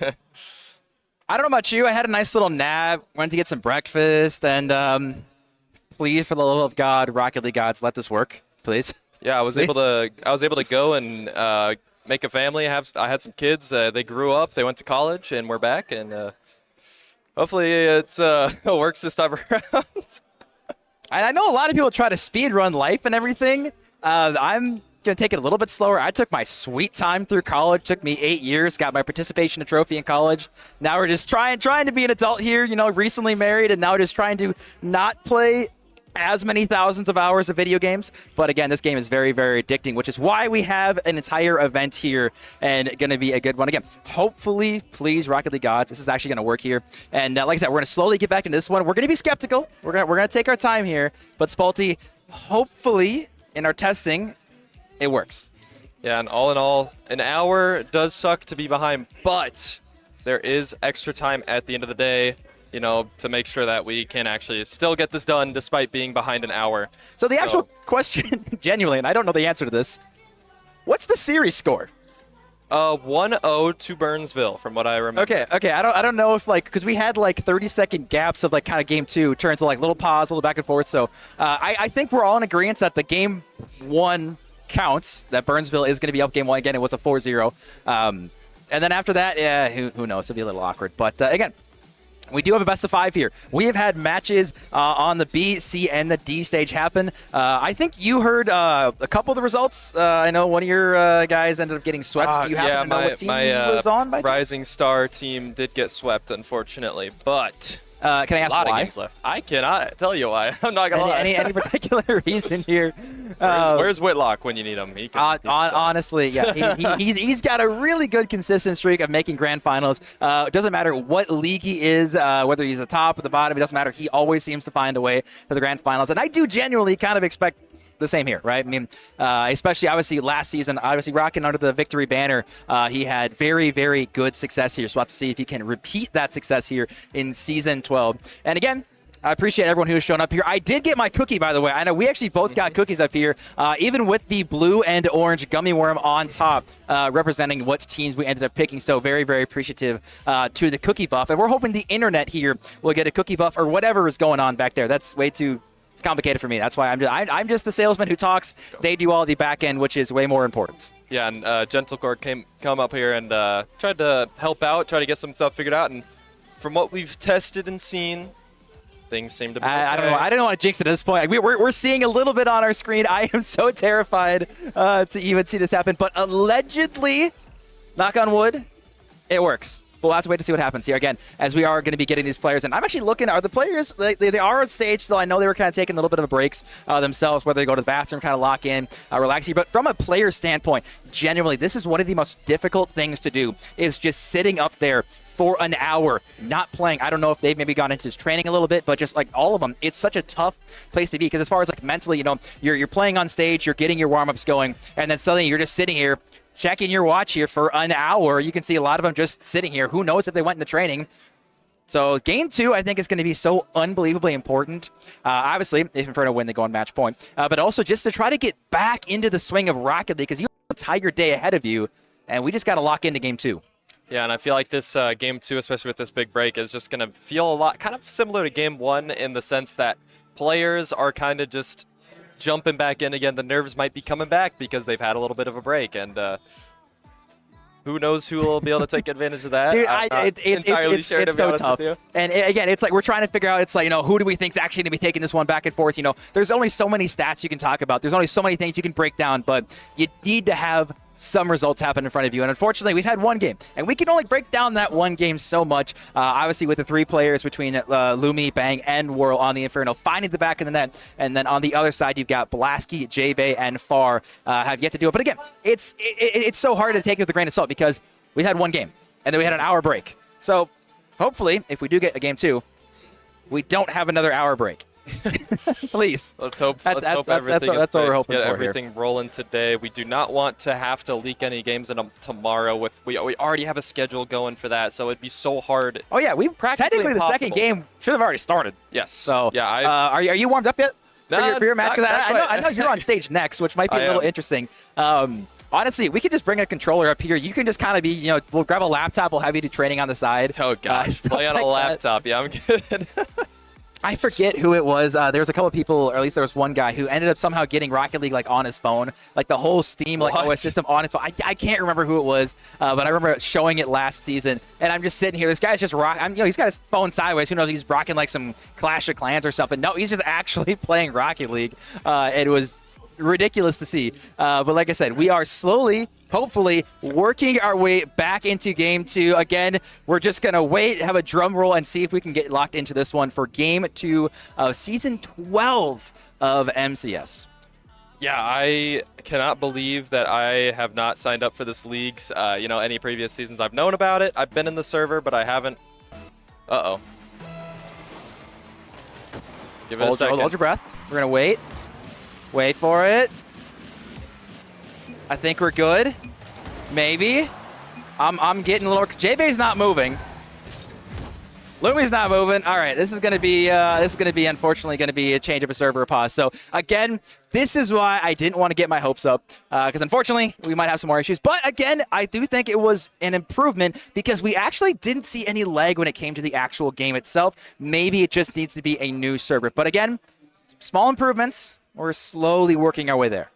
I don't know about you. I had a nice little nap, went to get some breakfast, and please, for the love of God, Rocket League gods, let this work, please. Yeah, I was able to go and make a family. I had some kids. They grew up. They went to college, and we're back. And hopefully, it works this time around. I know a lot of people try to speed run life and everything. I'm going to take it a little bit slower. I took my sweet time through college. Took me 8 years. Got my participation trophy in college. Now we're just trying to be an adult here. You know, recently married, and now we're just trying to not play as many thousands of hours of video games. But again, this game is very, very addicting, which is why we have an entire event here and going to be a good one. Again, hopefully, please, Rocket League gods, this is actually going to work here. And like I said, we're going to slowly get back into this one. We're going to be skeptical. We're going to take our time here. But Spalty, hopefully, in our testing, it works. Yeah, and all in all, an hour does suck to be behind, but there is extra time at the end of the day, you know, to make sure that we can actually still get this done despite being behind an hour. So the actual question, genuinely, and I don't know the answer to this, what's the series score? 1-0 to Burnsville, from what I remember. Okay. I don't know if, like, because we had like 30-second gaps of like kind of game two turn to like little pause, a little back and forth. So I think we're all in agreement that the game one counts. That Burnsville is going to be up game one again. It was a 4-0, and then after that, yeah, who knows? It'll be a little awkward. But again, we do have a best of 5 here. We have had matches on the B, C, and the D stage happen. I think you heard a couple of the results. I know one of your guys ended up getting swept. Do you happen to know what team he was on by chance? Rising Star team did get swept, unfortunately. But can I ask why? A lot of games left. I cannot tell you why. I'm not going to lie. Any particular reason here? Where's Whitlock when you need him? Honestly, yeah. He's got a really good consistent streak of making grand finals. It doesn't matter what league he is, whether he's the top or the bottom, it doesn't matter. He always seems to find a way to the grand finals. And I do genuinely kind of expect the same here, right? I mean, especially obviously last season, obviously rocking under the victory banner, he had very, very good success here. So we'll have to see if he can repeat that success here in season 12. And again, I appreciate everyone who has shown up here. I did get my cookie, by the way. I know we actually both got cookies up here, even with the blue and orange gummy worm on top, representing what teams we ended up picking. So very, very appreciative to the cookie buff. And we're hoping the internet here will get a cookie buff or whatever is going on back there. That's way too complicated for me. That's why I'm just the salesman who talks. They do all the back end, which is way more important. Yeah, and Gentlecore come up here and tried to help out, try to get some stuff figured out. And from what we've tested and seen, things seem to be okay. I don't want to jinx it at this point. We're seeing a little bit on our screen. I am so terrified to even see this happen. But allegedly, knock on wood, it works. We'll have to wait to see what happens here again, as we are going to be getting these players. And I'm actually looking, are the players, they are on stage, so I know they were kind of taking a little bit of a breaks themselves, whether they go to the bathroom, kind of lock in, relax here. But from a player standpoint, genuinely, this is one of the most difficult things to do, is just sitting up there for an hour, not playing. I don't know if they've maybe gone into his training a little bit, but just like all of them, it's such a tough place to be, because as far as like mentally, you know, you're playing on stage, you're getting your warm-ups going, and then suddenly you're just sitting here checking your watch here for an hour. You can see a lot of them just sitting here. Who knows if they went into training? So game two, I think, is going to be so unbelievably important. Obviously, if Inferno win, they go on match point. But also just to try to get back into the swing of Rocket League, because you have an entire day ahead of you, and we just got to lock into game two. Yeah, and I feel like this game two, especially with this big break, is just going to feel a lot kind of similar to game one, in the sense that players are kind of just jumping back in again. The nerves might be coming back because they've had a little bit of a break, and who knows who will be able to take advantage of that. Dude, it's so tough. And again, it's like we're trying to figure out, it's like, you know, who do we think is actually going to be taking this one back and forth? You know, there's only so many stats you can talk about. There's only so many things you can break down, but you need to have some results happen in front of you. And unfortunately, we've had one game, and we can only break down that one game so much. Obviously, with the three players between Lumi, Bang, and Whirl on the Inferno, finding the back of the net. And then on the other side, you've got Blasky, J-Bay, and Far have yet to do it. But again, it's so hard to take it with a grain of salt, because we had one game, and then we had an hour break. So hopefully, if we do get a game two, we don't have another hour break. Please. Let's hope everything that's what we're hoping get for everything here. rolling today. We do not want to have to leak any games in tomorrow. We already have a schedule going for that, so it'd be so hard. Oh yeah, we technically the second game should have already started. Yes. So yeah, are you warmed up yet for your match? Not I know you're on stage next, which might be a little interesting. honestly, we could just bring a controller up here. You can just kind of be, you know, we'll grab a laptop. We'll have you do training on the side. Oh, gosh. Play on a laptop. Yeah, I'm good. I forget who it was. There was a couple of people, or at least there was one guy who ended up somehow getting Rocket League like on his phone, like the whole Steam like OS system on his phone. I can't remember who it was, but I remember showing it last season. And I'm just sitting here. This guy's just he's got his phone sideways. Who knows? He's rocking like some Clash of Clans or something. No, he's just actually playing Rocket League. It was ridiculous to see. But like I said, we are slowly, hopefully, working our way back into Game 2. Again, we're just going to wait, have a drum roll, and see if we can get locked into this one for Game 2 of Season 12 of MCS. Yeah, I cannot believe that I have not signed up for this league. You know, any previous seasons I've known about it. I've been in the server, but I haven't. Uh-oh. Give it a second. Hold your breath. We're going to wait. Wait for it. I think we're good. Maybe. I'm getting a little. J-Bay's not moving. Lumi's not moving. All right, this is gonna be unfortunately gonna be a change of a server pause. So again, this is why I didn't want to get my hopes up, because unfortunately we might have some more issues. But again, I do think it was an improvement because we actually didn't see any lag when it came to the actual game itself. Maybe it just needs to be a new server. But again, small improvements. We're slowly working our way there.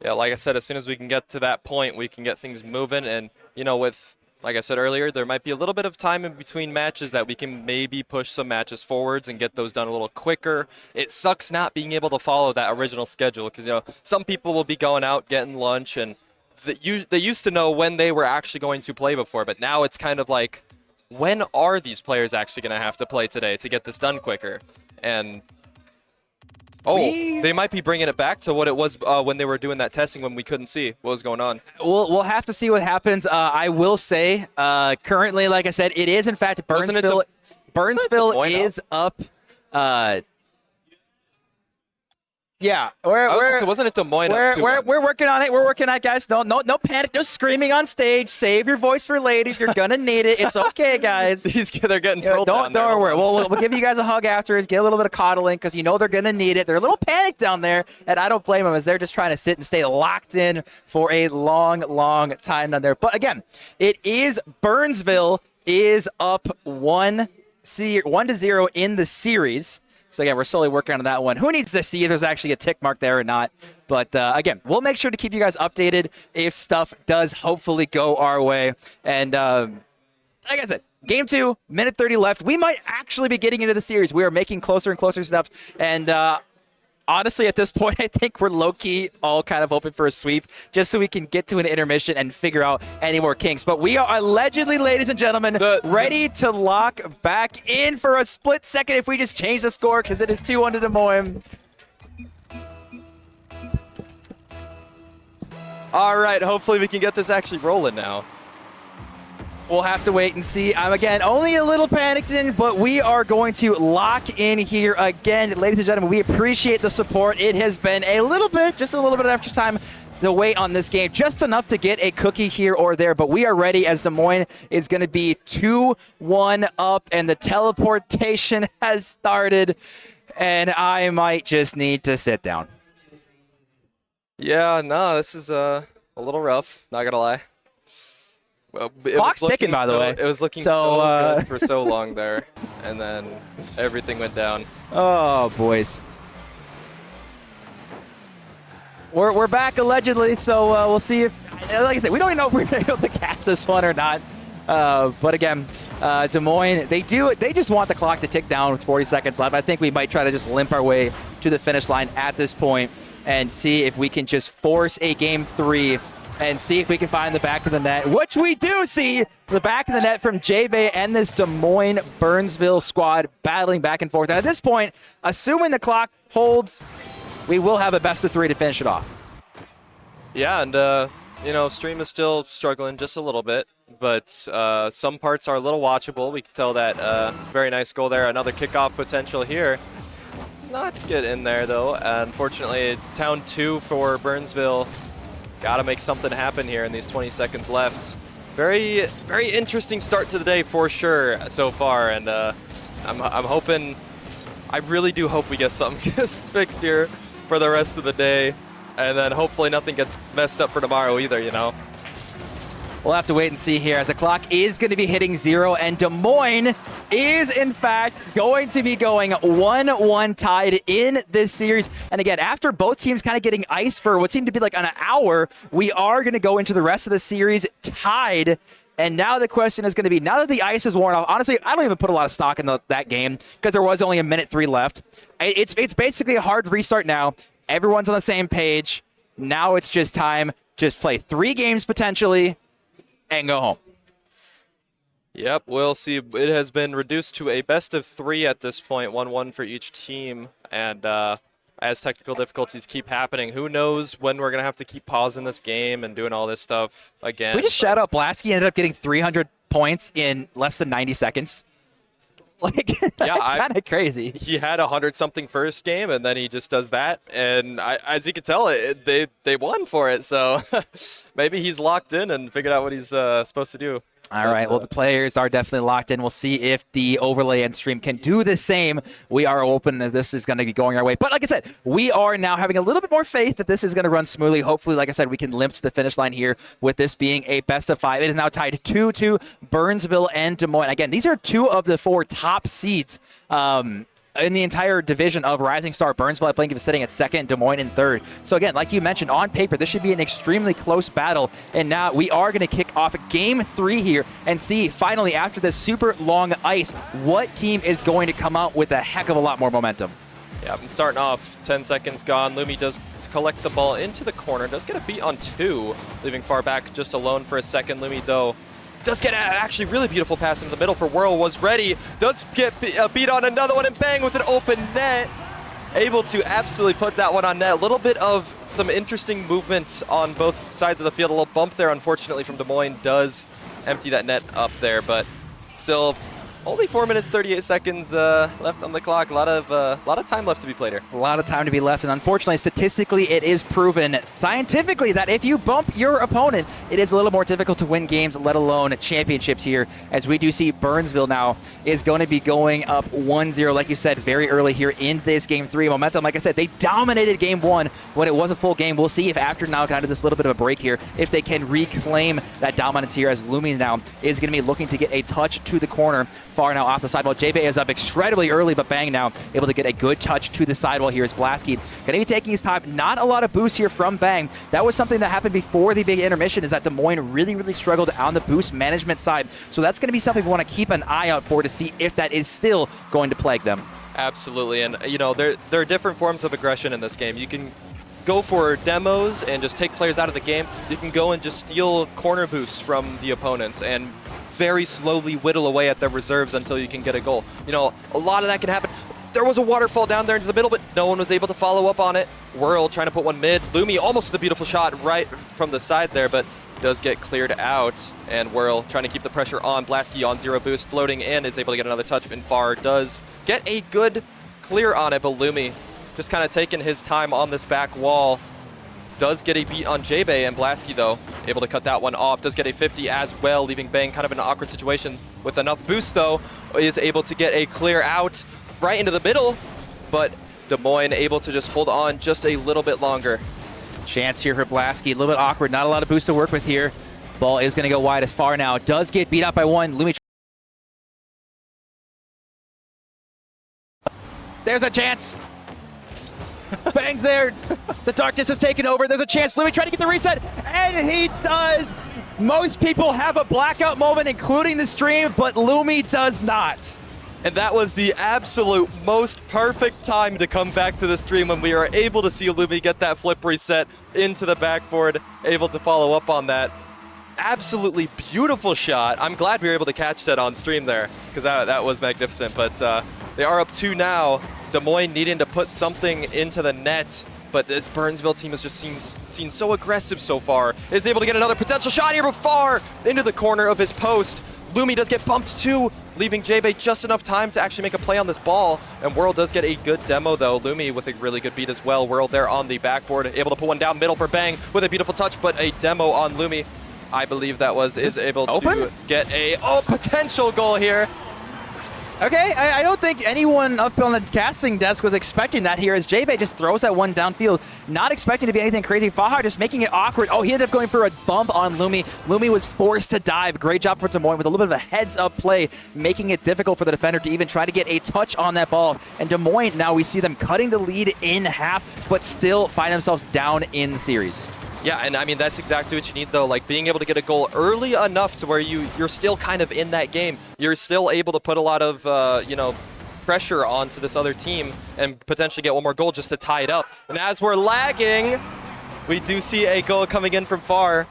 Yeah, like I said, as soon as we can get to that point, we can get things moving. And, you know, with, like I said earlier, there might be a little bit of time in between matches that we can maybe push some matches forwards and get those done a little quicker. It sucks not being able to follow that original schedule because, you know, some people will be going out, getting lunch, and they used to know when they were actually going to play before. But now it's kind of like, when are these players actually going to have to play today to get this done quicker? And they might be bringing it back to what it was when they were doing that testing when we couldn't see what was going on. We'll have to see what happens. I will say, currently, like I said, it is in fact Burnsville. Burnsville is up. Yeah, wasn't it Des Moines? We're working on it. We're working on it, guys. No panic. No screaming on stage. Save your voice for later. You're gonna need it. It's okay, guys. They're getting trolled down there. Don't worry. We'll give you guys a hug afterwards. Get a little bit of coddling because you know they're gonna need it. They're a little panicked down there, and I don't blame them as they're just trying to sit and stay locked in for a long time down there. But again, it is Burnsville is up 1-0 in the series. So again, we're slowly working on that one. Who needs to see if there's actually a tick mark there or not? But again, we'll make sure to keep you guys updated if stuff does hopefully go our way. And like I said, Game 2, minute 30 left. We might actually be getting into the series. We are making closer and closer steps. And honestly, at this point, I think we're low-key all kind of hoping for a sweep just so we can get to an intermission and figure out any more kinks. But we are allegedly, ladies and gentlemen, ready to lock back in for a split second if we just change the score because it is 2-1 to Des Moines. All right, hopefully we can get this actually rolling now. We'll have to wait and see. I'm, again, only a little panicked in, but we are going to lock in here again. Ladies and gentlemen, we appreciate the support. It has been just a little bit of extra time to wait on this game. Just enough to get a cookie here or there, but we are ready as Des Moines is going to be 2-1 up, and the teleportation has started, and I might just need to sit down. Yeah, no, this is a little rough, not going to lie. Well, clock's ticking, by the way. It was looking so good for so long there, and then everything went down. Oh, boys. We're back allegedly, so we'll see if, like I said, we don't even know if we're able to catch this one or not. But again, Des Moines, they just want the clock to tick down with 40 seconds left. I think we might try to just limp our way to the finish line at this point and see if we can just force a Game 3 and see if we can find the back of the net, which we do see the back of the net from J-Bay and this Des Moines Burnsville squad battling back and forth. And at this point, assuming the clock holds, we will have a best of 3 to finish it off. Yeah, and, you know, stream is still struggling just a little bit, but some parts are a little watchable. We can tell that very nice goal there. Another kickoff potential here. It's not get in there, though. Unfortunately, Town 2 for Burnsville. Got to make something happen here in these 20 seconds left. Very, very interesting start to the day for sure so far, and I'm hoping, I really do hope we get something fixed here for the rest of the day. And then hopefully nothing gets messed up for tomorrow either, you know? We'll have to wait and see here as the clock is going to be hitting 0, and Des Moines is, in fact, going to be going 1-1 tied in this series. And again, after both teams kind of getting iced for what seemed to be like an hour, we are going to go into the rest of the series tied. And now the question is going to be, now that the ice is worn off, honestly, I don't even put a lot of stock in that game because there was only a minute 3 left. It's basically a hard restart now. Everyone's on the same page. Now it's just time. Just play 3 games potentially and go home. Yep, we'll see. It has been reduced to a best of 3 at this point, 1-1 for each team. And as technical difficulties keep happening, who knows when we're going to have to keep pausing this game and doing all this stuff again. We just shout out Blasky ended up getting 300 points in less than 90 seconds. Like, yeah, kind of crazy. He had 100-something first game, and then he just does that. And as you can tell, they won for it. So maybe he's locked in and figured out what he's supposed to do. All right, well, the players are definitely locked in. We'll see if the overlay and stream can do the same. We are open that this is going to be going our way. But like I said, we are now having a little bit more faith that this is going to run smoothly. Hopefully, like I said, we can limp to the finish line here with this being a best of 5. It is now tied 2-2, Burnsville and Des Moines. Again, these are 2 of the 4 top seeds in the entire division of Rising Star. Burnsville, I believe, is sitting at 2nd, Des Moines in 3rd. So again, like you mentioned, on paper, this should be an extremely close battle. And now we are going to kick off Game 3 here and see, finally, after this super long ice, what team is going to come out with a heck of a lot more momentum. Yeah, I'm starting off. 10 seconds gone. Lumi does collect the ball into the corner. Does get a beat on 2, leaving far back just alone for a second. Lumi, though, does get actually really beautiful pass into the middle for Whirl. Was ready. Does get beat on another one and bang with an open net. Able to absolutely put that one on net. A little bit of some interesting movements on both sides of the field. A little bump there, unfortunately, from Des Moines does empty that net up there, but still only 4 minutes, 38 seconds left on the clock. A lot of time left to be played here. A lot of time to be left, and unfortunately, statistically, it is proven scientifically that if you bump your opponent, it is a little more difficult to win games, let alone championships here, as we do see Burnsville now is going to be going up 1-0, like you said, very early here in this Game 3. Momentum, like I said, they dominated Game 1 when it was a full game. We'll see if after now kind of this little bit of a break here, if they can reclaim that dominance here, as Lumi now is going to be looking to get a touch to the corner. Far now off the sidewall. J-Bay is up incredibly early, but Bang now able to get a good touch to the sidewall here as Blasky going to be taking his time. Not a lot of boost here from Bang. That was something that happened before the big intermission, is that Des Moines really struggled on the boost management side. So that's going to be something we want to keep an eye out for to see if that is still going to plague them. Absolutely, and you know, there are different forms of aggression in this game. You can go for demos and just take players out of the game. You can go and just steal corner boosts from the opponents and very slowly whittle away at their reserves until you can get a goal. You know, a lot of that can happen. There was a waterfall down there into the middle, but no one was able to follow up on it. Whirl trying to put one mid. Lumi almost with a beautiful shot right from the side there, but does get cleared out. And Whirl trying to keep the pressure on. Blasky on 0 boost, floating in, is able to get another touch, and Far does get a good clear on it, but Lumi just kind of taking his time on this back wall. Does get a beat on J-Bay, and Blasky, though, able to cut that one off. Does get a 50 as well, leaving Bang kind of in an awkward situation. With enough boost, though, is able to get a clear out right into the middle, but Des Moines able to just hold on just a little bit longer. Chance here for Blasky, a little bit awkward, not a lot of boost to work with here. Ball is going to go wide as Far now. Does get beat up by 1. Lumi. There's a chance. Bang's there. The darkness has taken over. There's a chance. Lumi trying to get the reset, and he does. Most people have a blackout moment, including the stream, but Lumi does not. And that was the absolute most perfect time to come back to the stream when we were able to see Lumi get that flip reset into the backboard, able to follow up on that. Absolutely beautiful shot. I'm glad we were able to catch that on stream there, because that was magnificent. But they are up 2 now. Des Moines needing to put something into the net, but this Burnsville team has just seen so aggressive so far. Is able to get another potential shot here, Far into the corner of his post. Lumi does get bumped too, leaving J-Bay just enough time to actually make a play on this ball. And Whirl does get a good demo, though. Lumi with a really good beat as well. Whirl there on the backboard, able to put one down middle for Bang with a beautiful touch, but a demo on Lumi. I believe that is able to get a potential goal here. Okay, I don't think anyone up on the casting desk was expecting that here as JBay just throws that one downfield, not expecting to be anything crazy. Faha just making it awkward. Oh, he ended up going for a bump on Lumi. Lumi was forced to dive. Great job for Des Moines with a little bit of a heads-up play, making it difficult for the defender to even try to get a touch on that ball. And Des Moines, now we see them cutting the lead in half, but still find themselves down in the series. Yeah, and I mean, that's exactly what you need, though. Like, being able to get a goal early enough to where you're still kind of in that game. You're still able to put a lot of, pressure onto this other team and potentially get one more goal just to tie it up. And as we're lagging, we do see a goal coming in from far.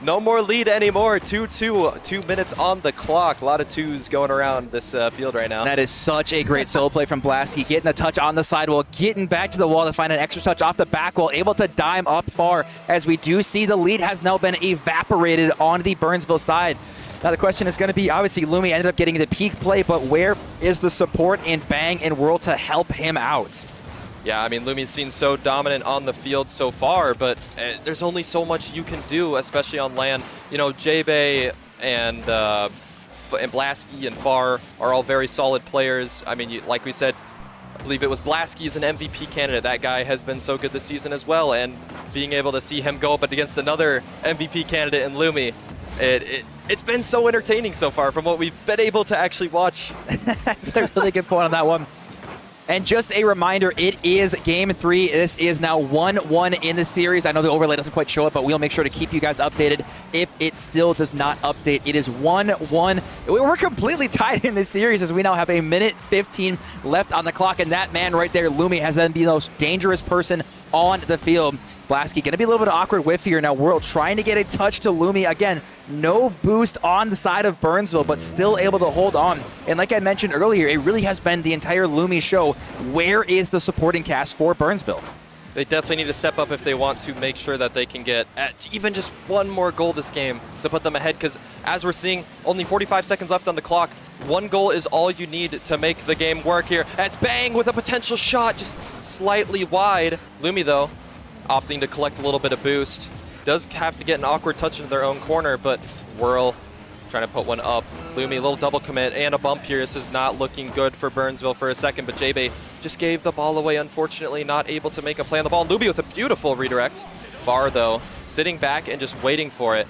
No more lead anymore. 2-2, 2 minutes on the clock. A lot of twos going around this field right now. That is such a great solo play from Blasky, getting a touch on the sidewall, getting back to the wall to find an extra touch off the back wall, able to dime up far as we do see the lead has now been evaporated on the Burnsville side. Now the question is going to be, obviously Lumi ended up getting the peak play, but where is the support in Bang and World to help him out? Yeah, I mean, Lumi's seen so dominant on the field so far, but there's only so much you can do, especially on LAN. You know, JBay and Blasky and Far are all very solid players. I mean, like we said, I believe it was Blasky is an MVP candidate. That guy has been so good this season as well, and being able to see him go up against another MVP candidate in Lumi, it's been so entertaining so far from what we've been able to actually watch. That's a really good point on that one. And just a reminder, it is Game 3. This is now 1-1 in the series. I know the overlay doesn't quite show it, but we'll make sure to keep you guys updated if it still does not update. It is 1-1. We're completely tied in this series as we now have a minute 15 left on the clock, and that man right there, Lumi, has then been the most dangerous person on the field. Blasky going to be a little bit of awkward whiff here. Now World trying to get a touch to Lumi. Again, no boost on the side of Burnsville, but still able to hold on. And like I mentioned earlier, it really has been the entire Lumi show. Where is the supporting cast for Burnsville? They definitely need to step up if they want to make sure that they can get even just one more goal this game to put them ahead, because as we're seeing, only 45 seconds left on the clock. One goal is all you need to make the game work here. As Bang with a potential shot, just slightly wide. Lumi, though, opting to collect a little bit of boost. Does have to get an awkward touch into their own corner, but Whirl trying to put one up. Lumi, a little double commit and a bump here. This is not looking good for Burnsville for a second, but JBay just gave the ball away, unfortunately, not able to make a play on the ball. Lumi with a beautiful redirect. Var, though, sitting back and just waiting for it.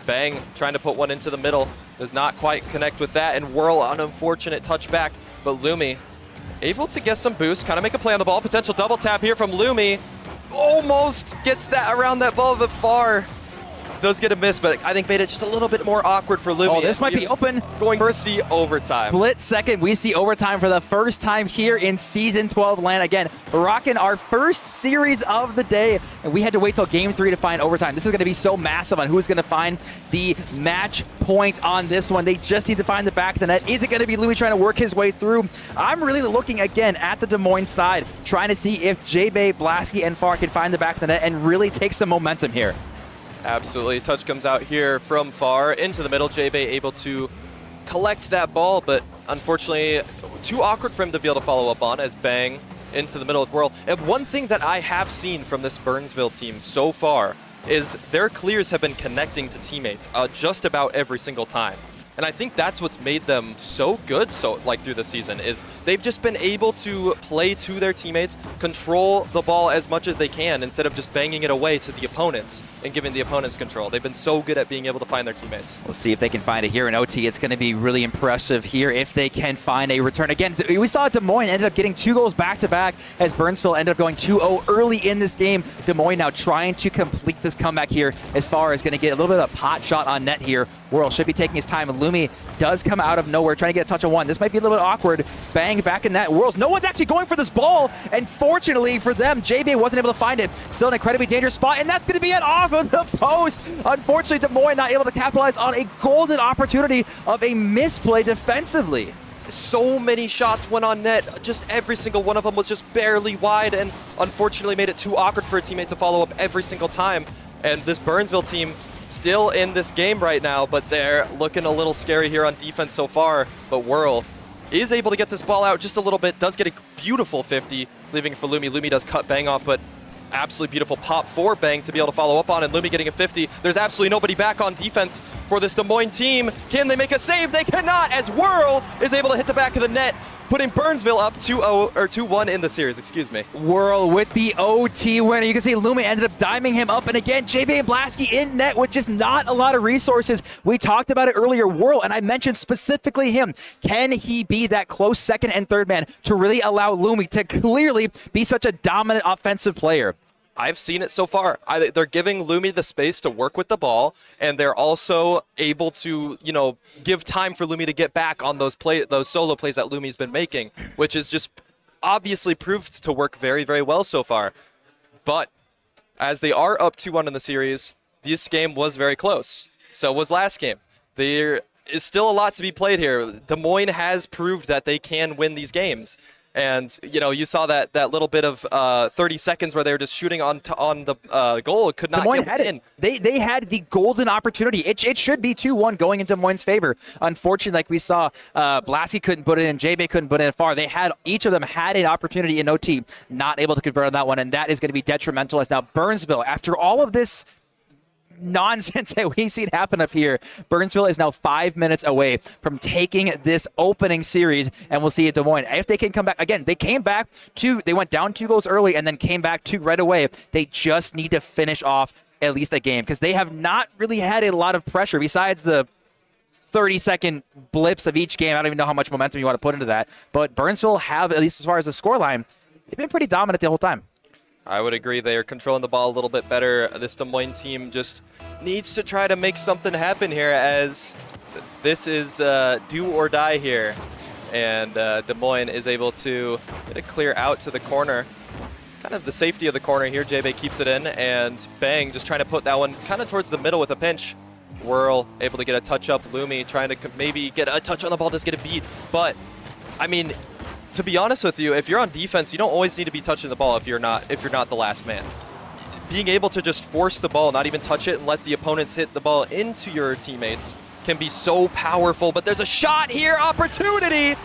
Bang trying to put one into the middle. Does not quite connect with that, and Whirl, an unfortunate touchback, but Lumi able to get some boost, kind of make a play on the ball. Potential double tap here from Lumi. Almost gets that around that ball, but Far does get a miss, but I think made it just a little bit more awkward for Lumi. Oh, this might be open. Going to see overtime. Split second, we see overtime for the first time here in Season 12 LAN. Again, rocking our first series of the day, and we had to wait till Game 3 to find overtime. This is going to be so massive on who's going to find the match point on this one. They just need to find the back of the net. Is it going to be Lumi trying to work his way through? I'm really looking again at the Des Moines side, trying to see if JBay, Blasky, and Far can find the back of the net and really take some momentum here. Absolutely. Touch comes out here from Far into the middle. JBay able to collect that ball, but unfortunately too awkward for him to be able to follow up on as Bang into the middle with Whirl. And one thing that I have seen from this Burnsville team so far is their clears have been connecting to teammates just about every single time. And I think that's what's made them so good through the season is they've just been able to play to their teammates, control the ball as much as they can instead of just banging it away to the opponents and giving the opponents control. They've been so good at being able to find their teammates. We'll see if they can find it here in OT. It's going to be really impressive here if they can find a return. Again, we saw Des Moines ended up getting 2 goals back-to-back as Burnsville ended up going 2-0 early in this game. Des Moines now trying to complete this comeback here as far as going to get a little bit of a pot shot on net here. Whirl should be taking his time. Lumi does come out of nowhere, trying to get a touch on one. This might be a little bit awkward. Bang, back in net. Whirls, no one's actually going for this ball, and fortunately for them, JBay wasn't able to find it. Still an incredibly dangerous spot, and that's going to be it off of the post. Unfortunately, Des Moines not able to capitalize on a golden opportunity of a misplay defensively. So many shots went on net. Just every single one of them was just barely wide, and unfortunately made it too awkward for a teammate to follow up every single time. And this Burnsville team still in this game right now, but they're looking a little scary here on defense so far. But Whirl is able to get this ball out just a little bit, does get a beautiful 50, leaving it for Lumi. Lumi does cut Bang off, but absolutely beautiful pop for Bang to be able to follow up on, and Lumi getting a 50. There's absolutely nobody back on defense for this Des Moines team. Can they make a save? They cannot, as Whirl is able to hit the back of the net, putting Burnsville up 2-0 or 2-1 in the series, excuse me. Whirl with the OT winner. You can see Lumi ended up diming him up, and again, JB and Blasky in net with just not a lot of resources. We talked about it earlier, Whirl, and I mentioned specifically him. Can he be that close second and third man to really allow Lumi to clearly be such a dominant offensive player? I've seen it so far. They're giving Lumi the space to work with the ball, and they're also able to, give time for Lumi to get back on those solo plays that Lumi's been making, which is just obviously proved to work very, very well so far. But as they are up 2-1 in the series, this game was very close. So was last game. There is still a lot to be played here. Des Moines has proved that they can win these games. And, you saw that little bit of 30 seconds where they were just shooting on the goal. It could not Des Moines get had in. They had the golden opportunity. It should be 2-1 going in Des Moines' favor. Unfortunately, like we saw, Blasky couldn't put it in, JB couldn't put it in far. Each of them had an opportunity in OT, not able to convert on that one, and that is going to be detrimental as now Burnsville, after all of this nonsense that we've seen happen up here, Burnsville is now 5 minutes away from taking this opening series, and we'll see at Des Moines if they can come back. Again, they came back they went down 2 goals early and then came back 2 right away. They just need to finish off at least a game because they have not really had a lot of pressure besides the 30-second blips of each game. I don't even know how much momentum you want to put into that, but Burnsville have, at least as far as the scoreline, they've been pretty dominant the whole time. I would agree. They are controlling the ball a little bit better. This Des Moines team just needs to try to make something happen here, as this is do or die here. And Des Moines is able to get a clear out to the corner. Kind of the safety of the corner here. JB keeps it in, and Bang just trying to put that one kind of towards the middle with a pinch. Whirl able to get a touch up. Lumi trying to maybe get a touch on the ball, does get a beat. But, I mean, to be honest with you, if you're on defense, you don't always need to be touching the ball if you're not the last man. Being able to just force the ball, not even touch it, and let the opponents hit the ball into your teammates can be so powerful. But there's a shot here, opportunity!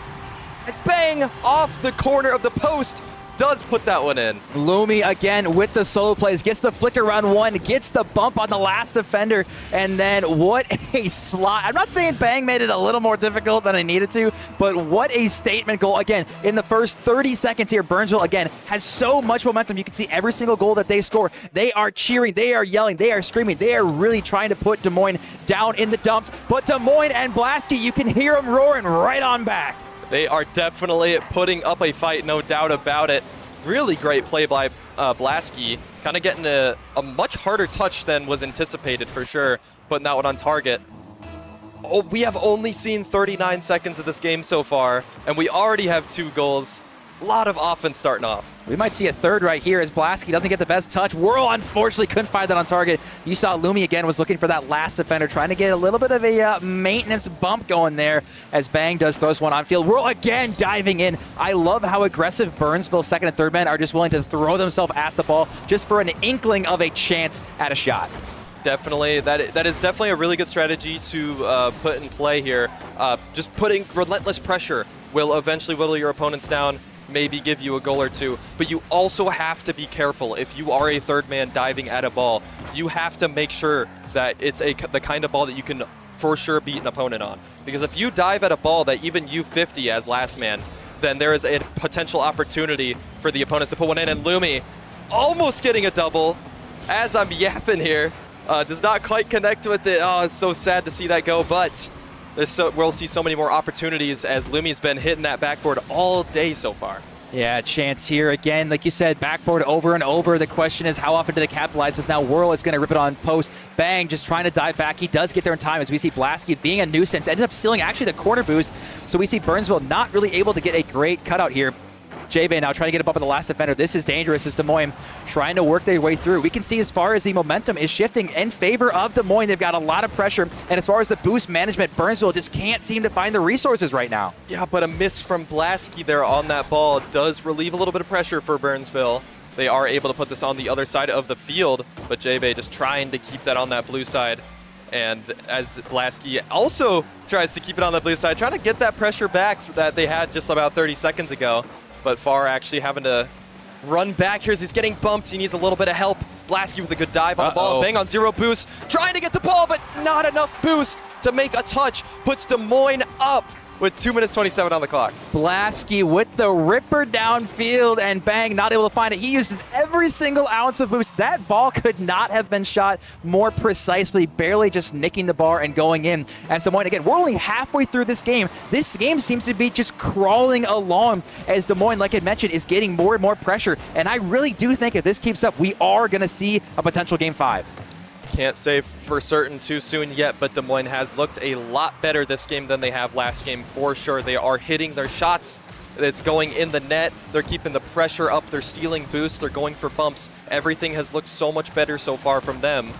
As Bang off the corner of the post does put that one in. Lumi again with the solo plays, gets the flicker around one, gets the bump on the last defender, and then what a slot. I'm not saying Bang made it a little more difficult than I needed to, but what a statement goal. Again, in the first 30 seconds here, Burnsville, again, has so much momentum. You can see every single goal that they score. They are cheering, they are yelling, they are screaming. They are really trying to put Des Moines down in the dumps, but Des Moines and Blasky, you can hear them roaring right on back. They are definitely putting up a fight, no doubt about it. Really great play by Blasky, kind of getting a much harder touch than was anticipated for sure, putting that one on target. Oh, we have only seen 39 seconds of this game so far, and we already have 2 goals. A lot of offense starting off. We might see a third right here as Blasky doesn't get the best touch. Whirl unfortunately couldn't find that on target. You saw Lumi again was looking for that last defender, trying to get a little bit of a maintenance bump going there as Bang throws one on field. Whirl again diving in. I love how aggressive Burnsville second and third men are just willing to throw themselves at the ball just for an inkling of a chance at a shot. Definitely, that is definitely a really good strategy to put in play here. Just putting relentless pressure will eventually whittle your opponents down, maybe give you a goal or 2, but you also have to be careful. If you are a third man diving at a ball, you have to make sure that it's the kind of ball that you can for sure beat an opponent on. Because if you dive at a ball that even you 50 as last man, then there is a potential opportunity for the opponents to put one in, and Lumi almost getting a double as I'm yapping here. Does not quite connect with it. Oh, it's so sad to see that go, but we'll see so many more opportunities as Lumi's been hitting that backboard all day so far. Yeah, chance here again. Like you said, backboard over and over. The question is, how often do they capitalize this? Now Whirl is going to rip it on post. Bang, just trying to dive back. He does get there in time as we see Blasky being a nuisance. Ended up stealing actually the corner boost. So we see Burnsville not really able to get a great cutout here. JB now trying to get up on the last defender. This is dangerous as Des Moines trying to work their way through. We can see as far as the momentum is shifting in favor of Des Moines. They've got a lot of pressure. And as far as the boost management, Burnsville just can't seem to find the resources right now. Yeah, but a miss from Blasky there on that ball does relieve a little bit of pressure for Burnsville. They are able to put this on the other side of the field, but JB just trying to keep that on that blue side. And as Blasky also tries to keep it on the blue side, trying to get that pressure back that they had just about 30 seconds ago. But Far actually having to run back here as he's getting bumped. He needs a little bit of help. Blaski with a good dive on the ball. Bang on 0 boost. Trying to get the ball, but not enough boost to make a touch. Puts Des Moines up with 2 minutes 27 on the clock. Blaski with the ripper downfield, and Bang not able to find it. He uses every single ounce of boost. That ball could not have been shot more precisely, barely just nicking the bar and going in. And Des Moines, again, we're only halfway through this game. This game seems to be just crawling along as Des Moines, like I mentioned, is getting more and more pressure. And I really do think if this keeps up, we are going to see a potential Game 5. Can't say for certain too soon yet, but Des Moines has looked a lot better this game than they have last game for sure. They are hitting their shots. It's going in the net. They're keeping the pressure up. They're stealing boosts. They're going for bumps. Everything has looked so much better so far from them.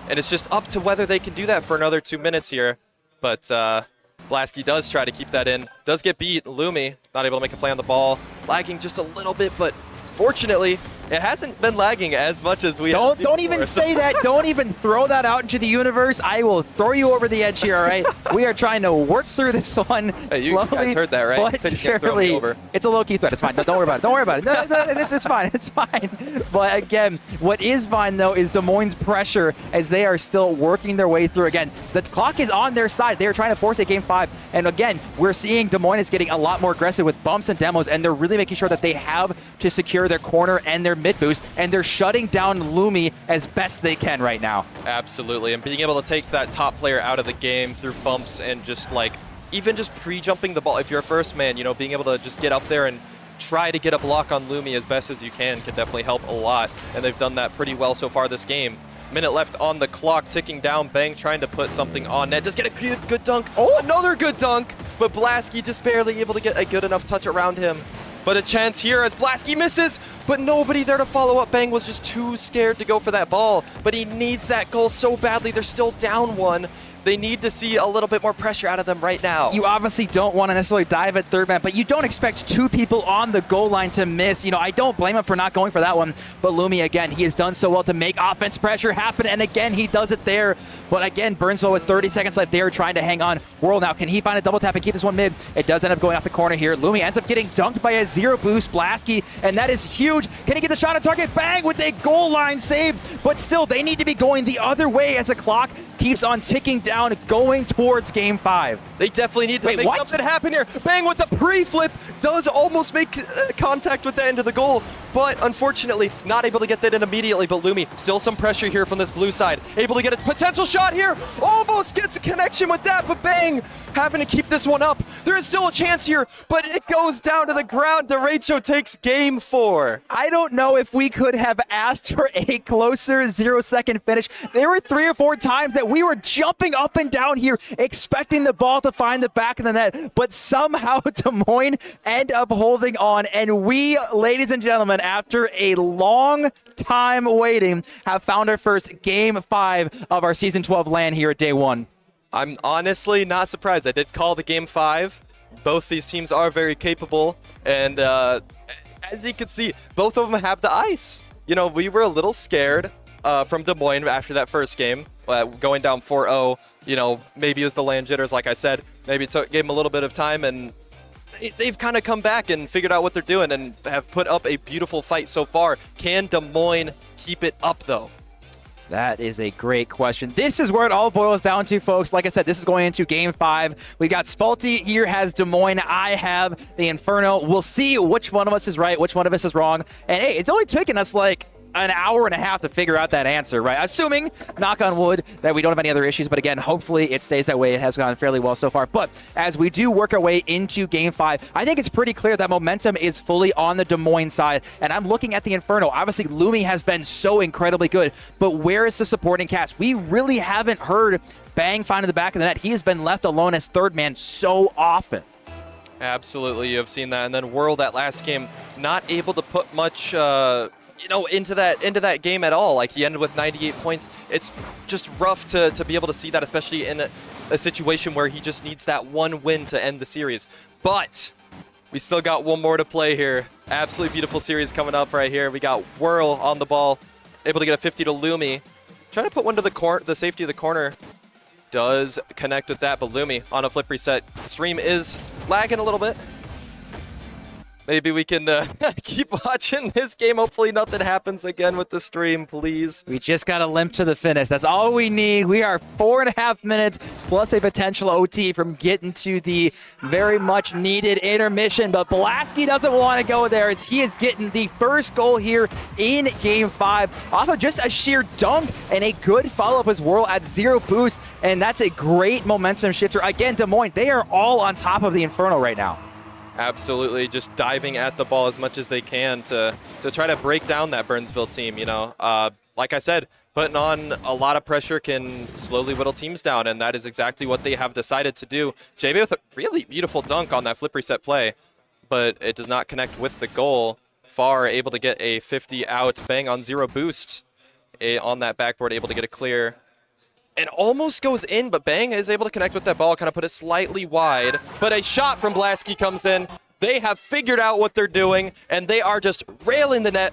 And it's just up to whether they can do that for another 2 minutes here. But Blaski does try to keep that in. Does get beat. Lumi not able to make a play on the ball. Lagging just a little bit, but fortunately, it hasn't been lagging as much as we have seen Don't before. even say that. Don't even throw that out into the universe. I will throw you over the edge here, all right? We are trying to work through this one. Hey, you guys heard that, right? But Said you can't throw me over. It's a low-key threat. It's fine. Don't worry about it. Don't worry about it. No, it's fine. It's fine. But again, what is fine, though, is Des Moines' pressure as they are still working their way through. Again, the clock is on their side. They are trying to force a Game 5. And again, we're seeing Des Moines is getting a lot more aggressive with bumps and demos, and they're really making sure that they have to secure their corner and their mid boost, and they're shutting down Lumi as best they can right now. Absolutely, and being able to take that top player out of the game through bumps and just like, even just pre-jumping the ball. If you're a first man, you know, being able to just get up there and try to get a block on Lumi as best as you can definitely help a lot, and they've done that pretty well so far this game. Minute left on the clock, ticking down. Bang trying to put something on net. Does get a good dunk. Oh, another good dunk, but Blaski just barely able to get a good enough touch around him. But a chance here as Blaski misses, but nobody there to follow up. Bang was just too scared to go for that ball, but he needs that goal so badly. They're still down 1. They need to see a little bit more pressure out of them right now. You obviously don't want to necessarily dive at third man, but you don't expect 2 people on the goal line to miss. You know, I don't blame him for not going for that one. But Lumi, again, he has done so well to make offense pressure happen, and again, he does it there. But again, Burnsville with 30 seconds left, they are trying to hang on. Whirl now, can he find a double tap and keep this one mid? It does end up going off the corner here. Lumi ends up getting dunked by a 0 boost Blaski, and that is huge. Can he get the shot on target? Bang with a goal line save, but still, they need to be going the other way as the clock keeps on ticking down, going towards Game 5. They definitely need to make something happen here. Bang with the pre-flip, does almost make contact with the end of the goal, but unfortunately not able to get that in immediately. But Lumi, still some pressure here from this blue side. Able to get a potential shot here, almost gets a connection with that, but Bang having to keep this one up. There is still a chance here, but it goes down to the ground. Derecho takes Game 4. I don't know if we could have asked for a closer 0-second finish. There were 3 or 4 times that we were jumping up and down here, expecting the ball to find the back of the net, but somehow Des Moines end up holding on, and we, ladies and gentlemen, after a long time waiting, have found our first Game 5 of our Season 12 LAN here at Day 1. I'm honestly not surprised. I did call the Game 5. Both these teams are very capable, and as you can see, both of them have the ice. You know, we were a little scared from Des Moines after that first game, going down 4-0. You know, maybe it was the LAN jitters, like I said. Maybe it gave them a little bit of time, and they've kind of come back and figured out what they're doing and have put up a beautiful fight so far. Can Des Moines keep it up, though? That is a great question. This is where it all boils down to, folks. Like I said, this is going into Game 5. We got Spalty here has Des Moines. I have the Inferno. We'll see which one of us is right, which one of us is wrong. And hey, it's only taken us like an hour and a half to figure out that answer, right? Assuming, knock on wood, that we don't have any other issues. But again, hopefully it stays that way. It has gone fairly well so far. But as we do work our way into Game 5, I think it's pretty clear that momentum is fully on the Des Moines side. And I'm looking at the Inferno. Obviously, Lumi has been so incredibly good. But where is the supporting cast? We really haven't heard Bang finding the back of the net. He has been left alone as third man so often. Absolutely, you have seen that. And then Whirl, that last game, not able to put much you know, into that game at all. Like, he ended with 98 points. It's just rough to be able to see that, especially in a situation where he just needs that one win to end the series. But we still got one more to play here. Absolutely beautiful series coming up right here. We got Whirl on the ball, able to get a 50 to Lumi. Trying to put one to the safety of the corner. Does connect with that, but Lumi on a flip reset. Stream is lagging a little bit. maybe we can keep watching this game. Hopefully nothing happens again with the stream, please. We just got to limp to the finish. That's all we need. We are 4.5 minutes plus a potential OT from getting to the very much needed intermission. But Blaski doesn't want to go there as he is getting the first goal here in Game 5 off of just a sheer dunk and a good follow-up as Whirl at 0 boost. And that's a great momentum shifter. Again, Des Moines, they are all on top of the Inferno right now. Absolutely, just diving at the ball as much as they can to try to break down that Burnsville team. You know, like I said, putting on a lot of pressure can slowly whittle teams down, and that is exactly what they have decided to do. JB with a really beautiful dunk on that flip reset play, but it does not connect with the goal. Far able to get a 50 out, bang on 0 boost on that backboard, able to get a clear. It almost goes in, but Bang is able to connect with that ball, kind of put it slightly wide. But a shot from Blaski comes in. They have figured out what they're doing, and they are just railing the net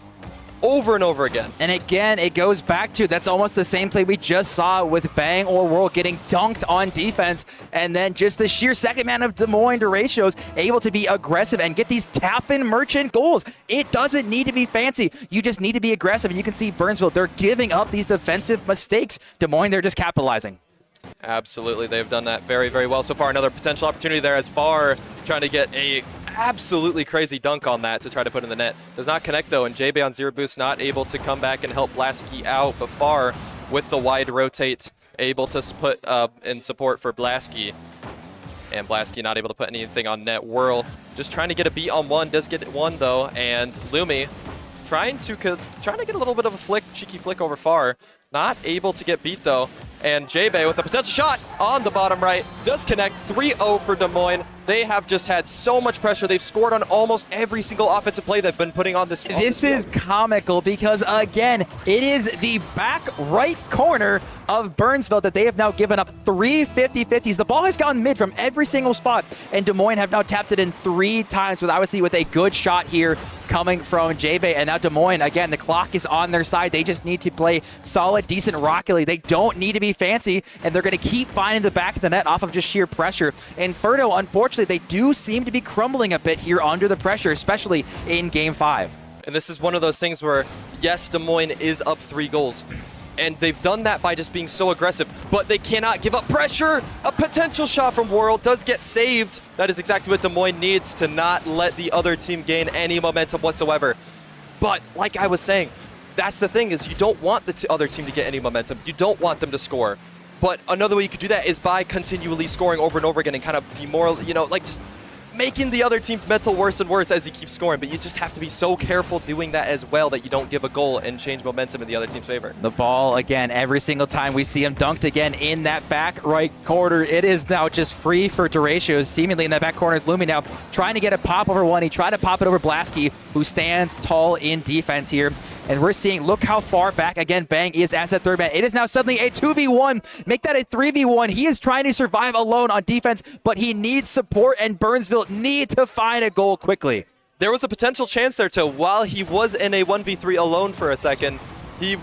over and over again. And again, it goes back to, that's almost the same play we just saw with Bang or Whirl getting dunked on defense. And then just the sheer second man of Des Moines Deratios able to be aggressive and get these tap-in merchant goals. It doesn't need to be fancy. You just need to be aggressive. And you can see Burnsville, they're giving up these defensive mistakes. Des Moines, they're just capitalizing. Absolutely, they've done that very, very well so far. Another potential opportunity there as Far trying to get a absolutely crazy dunk on that to try to put in the net. Does not connect though, and JB on 0 boost not able to come back and help Blaski out, but Far with the wide rotate able to put in support for Blaski. And Blaski not able to put anything on net. Whirl just trying to get a beat on one, does get one though, and Lumi trying to get a little bit of a flick, cheeky flick over Far. Not able to get beat though. And J-Bay with a potential shot on the bottom right does connect. 3-0 for Des Moines. They have just had so much pressure. They've scored on almost every single offensive play they've been putting on this. This is comical because, again, it is the back right corner of Burnsville that they have now given up 3 50-50s. The ball has gone mid from every single spot, and Des Moines have now tapped it in 3 times with, obviously, with a good shot here coming from J-Bay. And now Des Moines, again, the clock is on their side. They just need to play solid, decent Rocket League. They don't need to be fancy, and they're going to keep finding the back of the net off of just sheer pressure. Inferno, unfortunately, they do seem to be crumbling a bit here under the pressure, especially in Game 5. And this is one of those things where, yes, Des Moines is up 3 goals. And they've done that by just being so aggressive, but they cannot give up pressure. A potential shot from Whirl does get saved. That is exactly what Des Moines needs to not let the other team gain any momentum whatsoever. But like I was saying, that's the thing, is you don't want the other team to get any momentum. You don't want them to score. But another way you could do that is by continually scoring over and over again and kind of just making the other team's mental worse and worse as you keep scoring. But you just have to be so careful doing that as well that you don't give a goal and change momentum in the other team's favor. The ball, again, every single time we see him dunked again in that back right corner, it is now just free for Deratios. Seemingly in that back corner is Lumi now trying to get a pop over one. He tried to pop it over Blaski, who stands tall in defense here. And we're seeing, look how far back, again, Bang is as that third man. It is now suddenly a 2v1. Make that a 3v1. He is trying to survive alone on defense, but he needs support, and Burnsville need to find a goal quickly. There was a potential chance there, too. While he was in a 1v3 alone for a second, he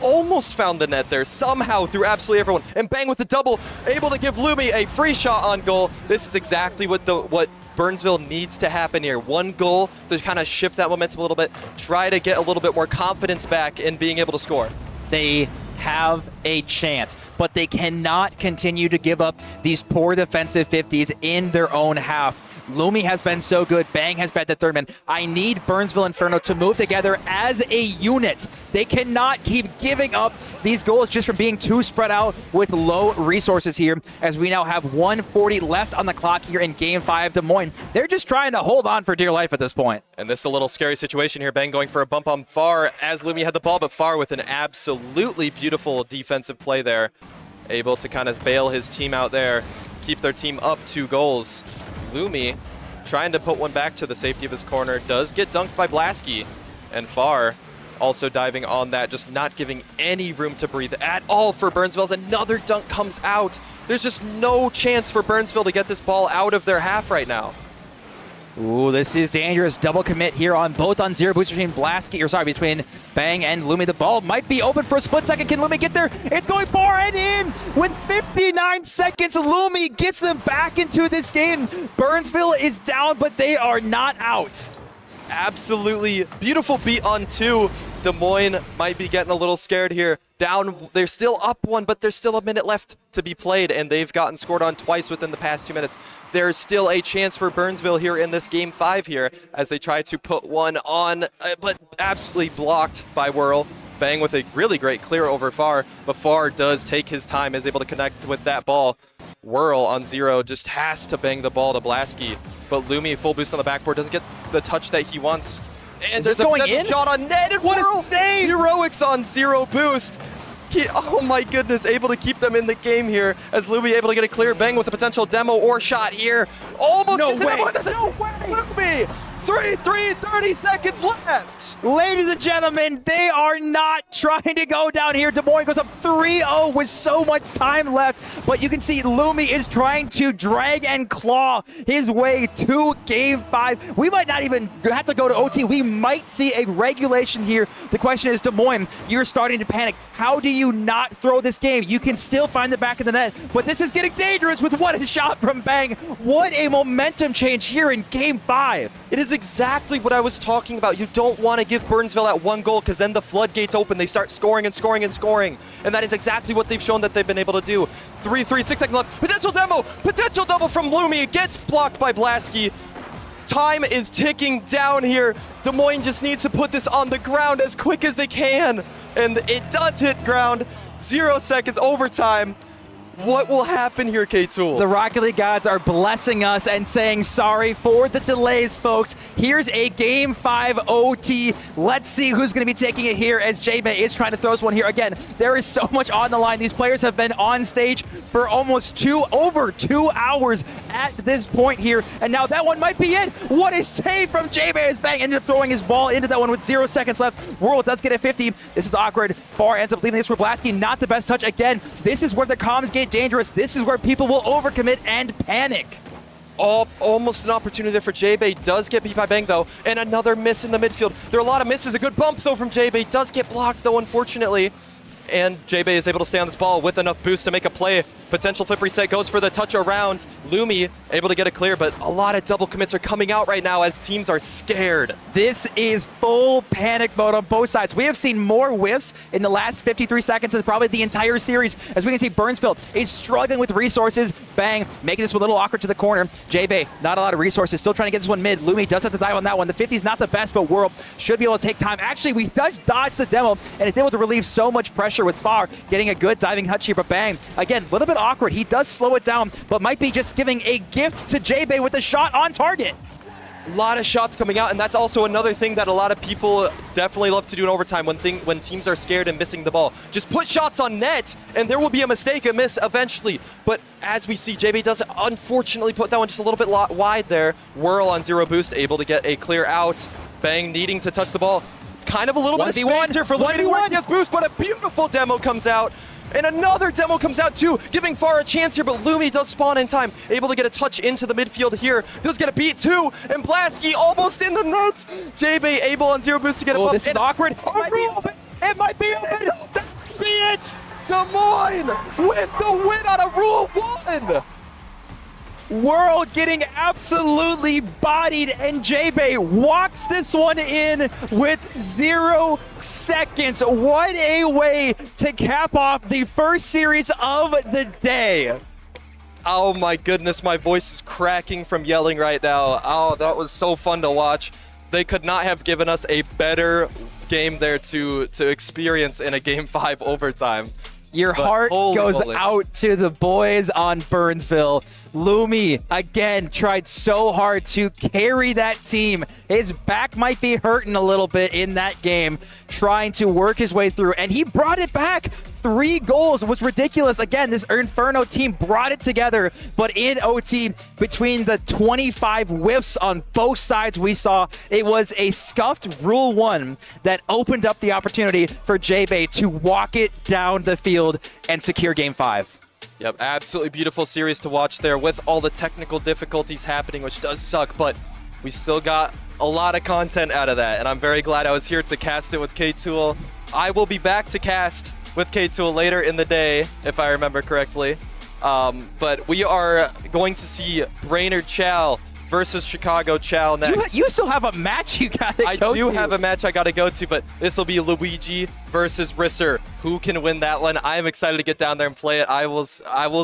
almost found the net there somehow through absolutely everyone. And Bang with the double, able to give Lumi a free shot on goal. This is exactly what Burnsville needs to happen here. One goal to kind of shift that momentum a little bit, try to get a little bit more confidence back in being able to score. They have a chance, but they cannot continue to give up these poor defensive 50s in their own half. Lumi has been so good. Bang has been the third man. I need Burnsville Inferno to move together as a unit. They cannot keep giving up these goals just from being too spread out with low resources here, as we now have 1:40 left on the clock here in Game 5. Des Moines, they're just trying to hold on for dear life at this point. And this is a little scary situation here. Bang going for a bump on Far as Lumi had the ball, but Far with an absolutely beautiful defensive play there. Able to kind of bail his team out there, keep their team up 2 goals. Lumi trying to put one back to the safety of his corner, does get dunked by Blaski, and Far also diving on that, just not giving any room to breathe at all for Burnsville as another dunk comes out. There's just no chance for Burnsville to get this ball out of their half right now. Ooh, this is dangerous. Double commit here on both on Zero Boost between between Bang and Lumi. The ball might be open for a split second. Can Lumi get there? It's going far and in with 59 seconds. Lumi gets them back into this game. Burnsville is down, but they are not out. Absolutely beautiful beat on 2. Des Moines might be getting a little scared here. Down, they're still up 1, but there's still a minute left to be played, and they've gotten scored on twice within the past 2 minutes. There's still a chance for Burnsville here in this game 5 here as they try to put one on, but absolutely blocked by Whirl. Bang with a really great clear over Far, but Far does take his time, is able to connect with that ball. Whirl on 0 just has to bang the ball to Blasky, but Lumi full boost on the backboard doesn't get the touch that he wants. And there's a going potential in? shot on net, and What Whirl a save! heroics on 0 boost. Oh my goodness, able to keep them in the game here as Lumi able to get a clear. Bang with a potential demo or shot here. Almost No into way. No way! Lumi, 30 seconds left. Ladies and gentlemen, they are not trying to go down here. Des Moines goes up 3-0 with so much time left, but you can see Lumi is trying to drag and claw his way to Game 5. We might not even have to go to OT. We might see a regulation here. The question is, Des Moines, you're starting to panic. How do you not throw this game? You can still find the back of the net, but this is getting dangerous with what a shot from Bang. What a momentum change here in Game 5. It is exactly what I was talking about. You don't want to give Burnsville that 1 goal because then the floodgates open. They start scoring and scoring and scoring. And that is exactly what they've shown that they've been able to do. 6 seconds left. Potential demo. Potential double from Lumi. It gets blocked by Blasky. Time is ticking down here. Des Moines just needs to put this on the ground as quick as they can. And it does hit ground. 0 seconds overtime. What will happen here, K-Tool? The Rocket League gods are blessing us and saying sorry for the delays, folks. Here's a Game 5 OT. Let's see who's going to be taking it here as J-Bay is trying to throw us one here. Again, there is so much on the line. These players have been on stage for almost over 2 hours at this point here. And now that one might be it. What a save from J-Bay as Bang ended up throwing his ball into that one with 0 seconds left. Whirl does get a 50. This is awkward. Far ends up leaving this for Blasky. Not the best touch. Again, this is where the comms get dangerous. This is where people will overcommit and panic. Almost an opportunity there for J-Bay. Does get beat by Bang, though. And another miss in the midfield. There are a lot of misses. A good bump, though, from J-Bay. Does get blocked, though, unfortunately. And J-Bay is able to stay on this ball with enough boost to make a play. Potential flip reset goes for the touch around. Lumi able to get it clear, but a lot of double commits are coming out right now as teams are scared. This is full panic mode on both sides. We have seen more whiffs in the last 53 seconds than probably the entire series. As we can see, Burnsville is struggling with resources. Bang, making this one a little awkward to the corner. J-Bay, not a lot of resources, still trying to get this one mid. Lumi does have to dive on that one. The 50 is not the best, but Whirl should be able to take time. Actually, we does dodge the demo, and it's able to relieve so much pressure with Far getting a good diving touch here, but Bang, again, a little bit awkward. He does slow it down, but might be just giving a gift to J-Bay with a shot on target. A lot of shots coming out, and that's also another thing that a lot of people definitely love to do in overtime when teams are scared and missing the ball. Just put shots on net, and there will be a mistake, a miss eventually. But as we see, J-Bay does unfortunately put that one just a little bit wide there. Whirl on 0 boost, able to get a clear out. Bang needing to touch the ball. Kind of a little bit of space here for Lumi. Yes, boost, but a beautiful demo comes out. And another demo comes out too, giving Far a chance here, but Lumi does spawn in time. Able to get a touch into the midfield here. Does get a beat too, and Blasky almost in the net. J-Bay able on 0 boost to get a bump. This is awkward. It might be open. It might be open. That might be it. Des Moines with the win out of Rule 1. Whirl getting absolutely bodied, and J-Bay walks this one in with 0 seconds. What a way to cap off the first series of the day. Oh my goodness, my voice is cracking from yelling right now. Oh, that was so fun to watch. They could not have given us a better game there to experience in a Game 5 overtime. Your heart goes out to the boys on Burnsville. Lumi, again, tried so hard to carry that team. His back might be hurting a little bit in that game, trying to work his way through, and he brought it back. 3 goals was ridiculous. Again, this Inferno team brought it together, but in OT, between the 25 whiffs on both sides we saw, it was a scuffed Rule 1 that opened up the opportunity for J-Bay to walk it down the field and secure Game 5. Yep, absolutely beautiful series to watch there with all the technical difficulties happening, which does suck, but we still got a lot of content out of that, and I'm very glad I was here to cast it with K-Tool. I will be back to cast with K-Tool later in the day, if I remember correctly. But we are going to see Brainerd Chow versus Chicago Chow next. You still have a match you gotta go to. I do have a match I gotta go to, but this will be Luigi versus Risser. Who can win that one? I am excited to get down there and play it. I will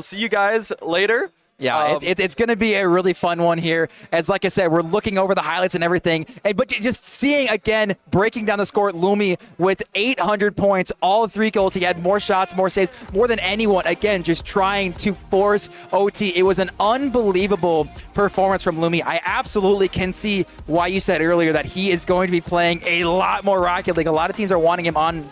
see you guys later. Yeah, it's going to be a really fun one here. As like I said, we're looking over the highlights and everything. But just seeing, again, breaking down the score, Lumi with 800 points, all 3 goals. He had more shots, more saves, more than anyone. Again, just trying to force OT. It was an unbelievable performance from Lumi. I absolutely can see why you said earlier that he is going to be playing a lot more Rocket League. A lot of teams are wanting him on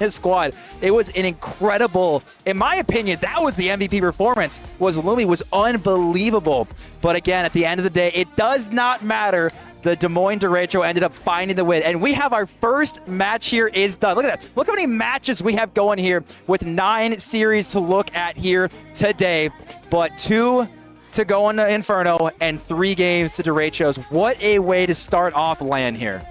his squad. It was an incredible, in my opinion, that was the MVP performance. Lumi was unbelievable. But again, at the end of the day, it does not matter. The Des Moines Derecho ended up finding the win. And we have our first match here is done. Look at that. Look how many matches we have going here with 9 series to look at here today. But 2 to go into Inferno and 3 games to Derechos. What a way to start off LAN here.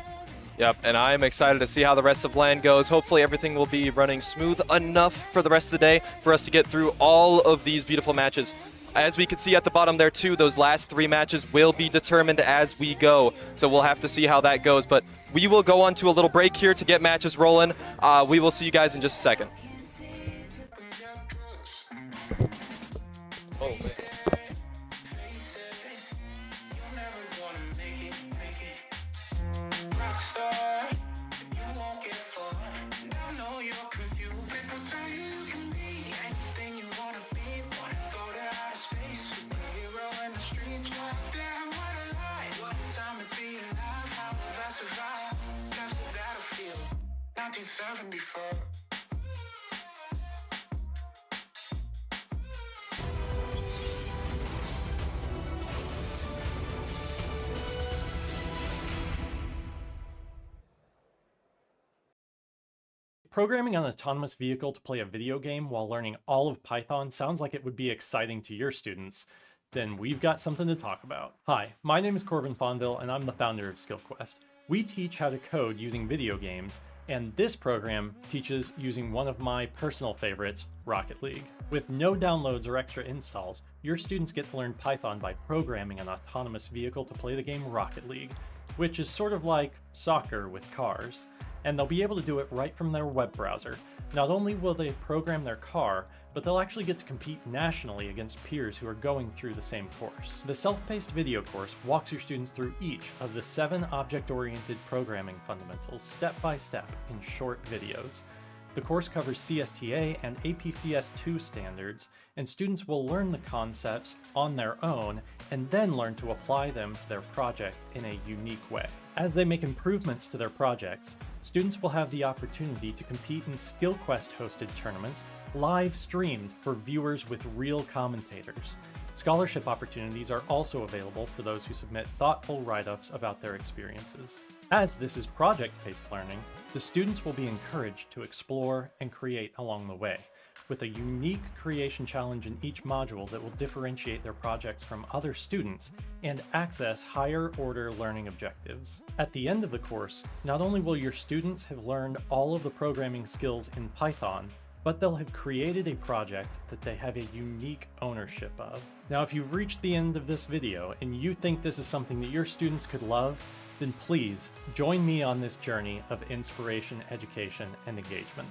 Yep, and I'm excited to see how the rest of LAN goes. Hopefully everything will be running smooth enough for the rest of the day for us to get through all of these beautiful matches. As we can see at the bottom there too, those last 3 matches will be determined as we go. So we'll have to see how that goes. But we will go on to a little break here to get matches rolling. We will see you guys in just a second. Oh, man. Programming an autonomous vehicle to play a video game while learning all of Python sounds like it would be exciting to your students. Then we've got something to talk about. Hi, my name is Corbin Fonville and I'm the founder of SkillQuest. We teach how to code using video games, and this program teaches using one of my personal favorites, Rocket League. With no downloads or extra installs, your students get to learn Python by programming an autonomous vehicle to play the game Rocket League, which is sort of like soccer with cars. And they'll be able to do it right from their web browser. Not only will they program their car, but they'll actually get to compete nationally against peers who are going through the same course. The self-paced video course walks your students through each of the 7 object-oriented programming fundamentals step by step in short videos. The course covers CSTA and APCS2 standards, and students will learn the concepts on their own and then learn to apply them to their project in a unique way. As they make improvements to their projects, students will have the opportunity to compete in SkillQuest-hosted tournaments live streamed for viewers with real commentators. Scholarship opportunities are also available for those who submit thoughtful write-ups about their experiences. As this is project-based learning, the students will be encouraged to explore and create along the way, with a unique creation challenge in each module that will differentiate their projects from other students and access higher-order learning objectives. At the end of the course, not only will your students have learned all of the programming skills in Python, but they'll have created a project that they have a unique ownership of. Now, if you've reached the end of this video and you think this is something that your students could love, then please join me on this journey of inspiration, education, and engagement.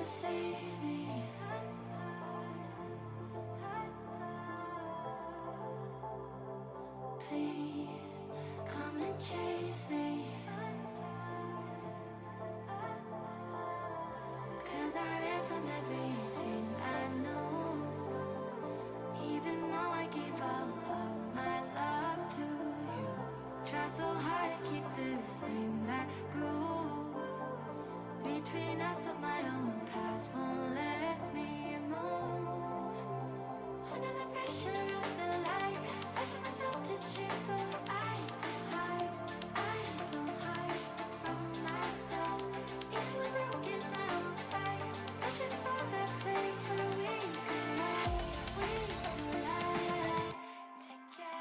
save me. Please come and chase me. 'Cause I ran from everything I know. Even though I gave all of my love to you. Try so hard to keep this flame that grew between us, but my own past won't let me move. Under the pressure of the light, forcing myself to change so I don't hide from myself. If we're broken, I will fight, searching for that place where we collide together.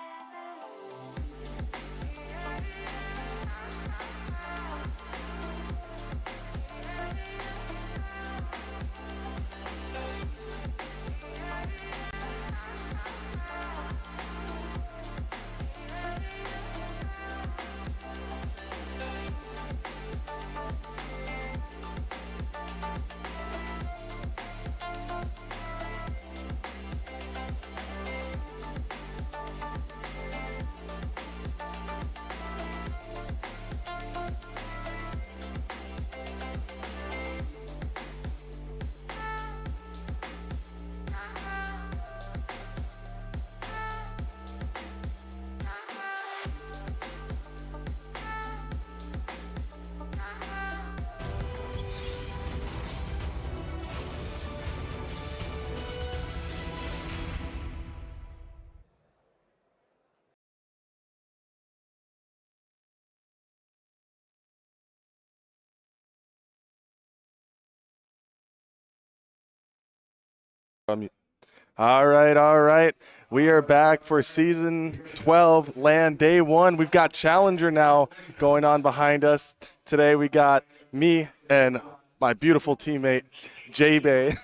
All right. We are back for season 12, LAN day 1. We've got Challenger now going on behind us. Today we got me and my beautiful teammate, J-Bay,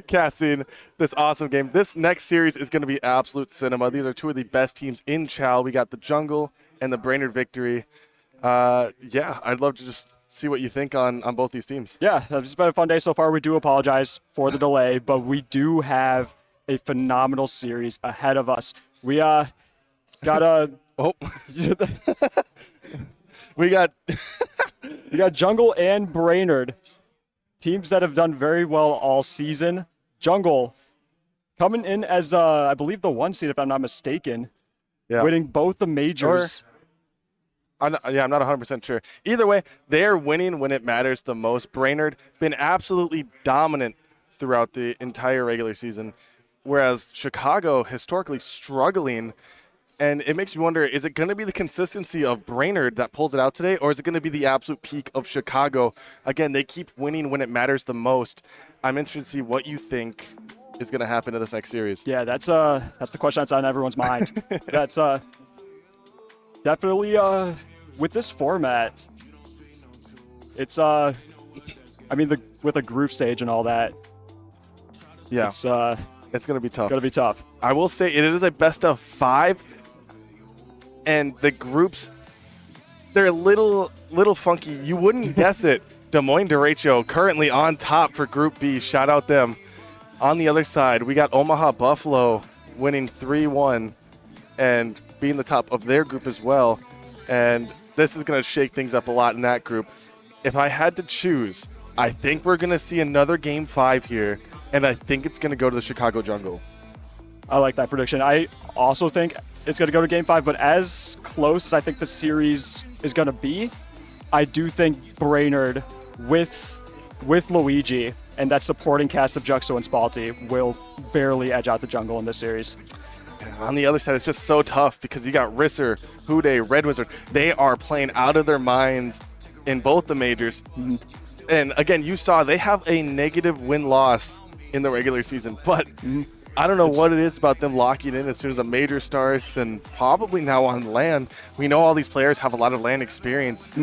casting this awesome game. This next series is going to be absolute cinema. These are two of the best teams in Chal. We got the Jungle and the Brainerd Victory. Yeah, I'd love to just see what you think on both these teams. Yeah, it's been a fun day so far. We do apologize for the delay, but we do have a phenomenal series ahead of us. We got a We got we got Jungle and Brainerd, teams that have done very well all season. Jungle coming in as I believe the 1 seed, if I'm not mistaken, winning both the majors. I'm not 100% sure. Either way, they're winning when it matters the most. Brainerd been absolutely dominant throughout the entire regular season, whereas Chicago historically struggling. And it makes me wonder, is it going to be the consistency of Brainerd that pulls it out today, or is it going to be the absolute peak of Chicago? Again, they keep winning when it matters the most. I'm interested to see what you think is going to happen in this next series. Yeah, that's the question that's on everyone's mind. That's definitely with this format, it's I mean with a group stage and all that. Yeah, it's going to be tough. Going to be tough. I will say it is a best of 5, and the groups, they're a little funky. You wouldn't guess it. Des Moines Derecho currently on top for Group B. Shout out them. On the other side, we got Omaha Buffalo winning 3-1 and being the top of their group as well. And this is going to shake things up a lot in that group. If I had to choose, I think we're going to see another Game 5 here, and I think it's going to go to the Chicago Jungle. I like that prediction. I also think it's going to go to Game 5, but as close as I think the series is going to be, I do think Brainerd with Luigi and that supporting cast of Juxo and Spalti will barely edge out the Jungle in this series. On the other side, it's just so tough because you got Risser, Hude, Red Wizard. They are playing out of their minds in both the majors. Mm-hmm. And again, you saw they have a negative win-loss in the regular season, but I don't know what it is about them locking in as soon as a major starts, and probably now on LAN. We know all these players have a lot of LAN experience,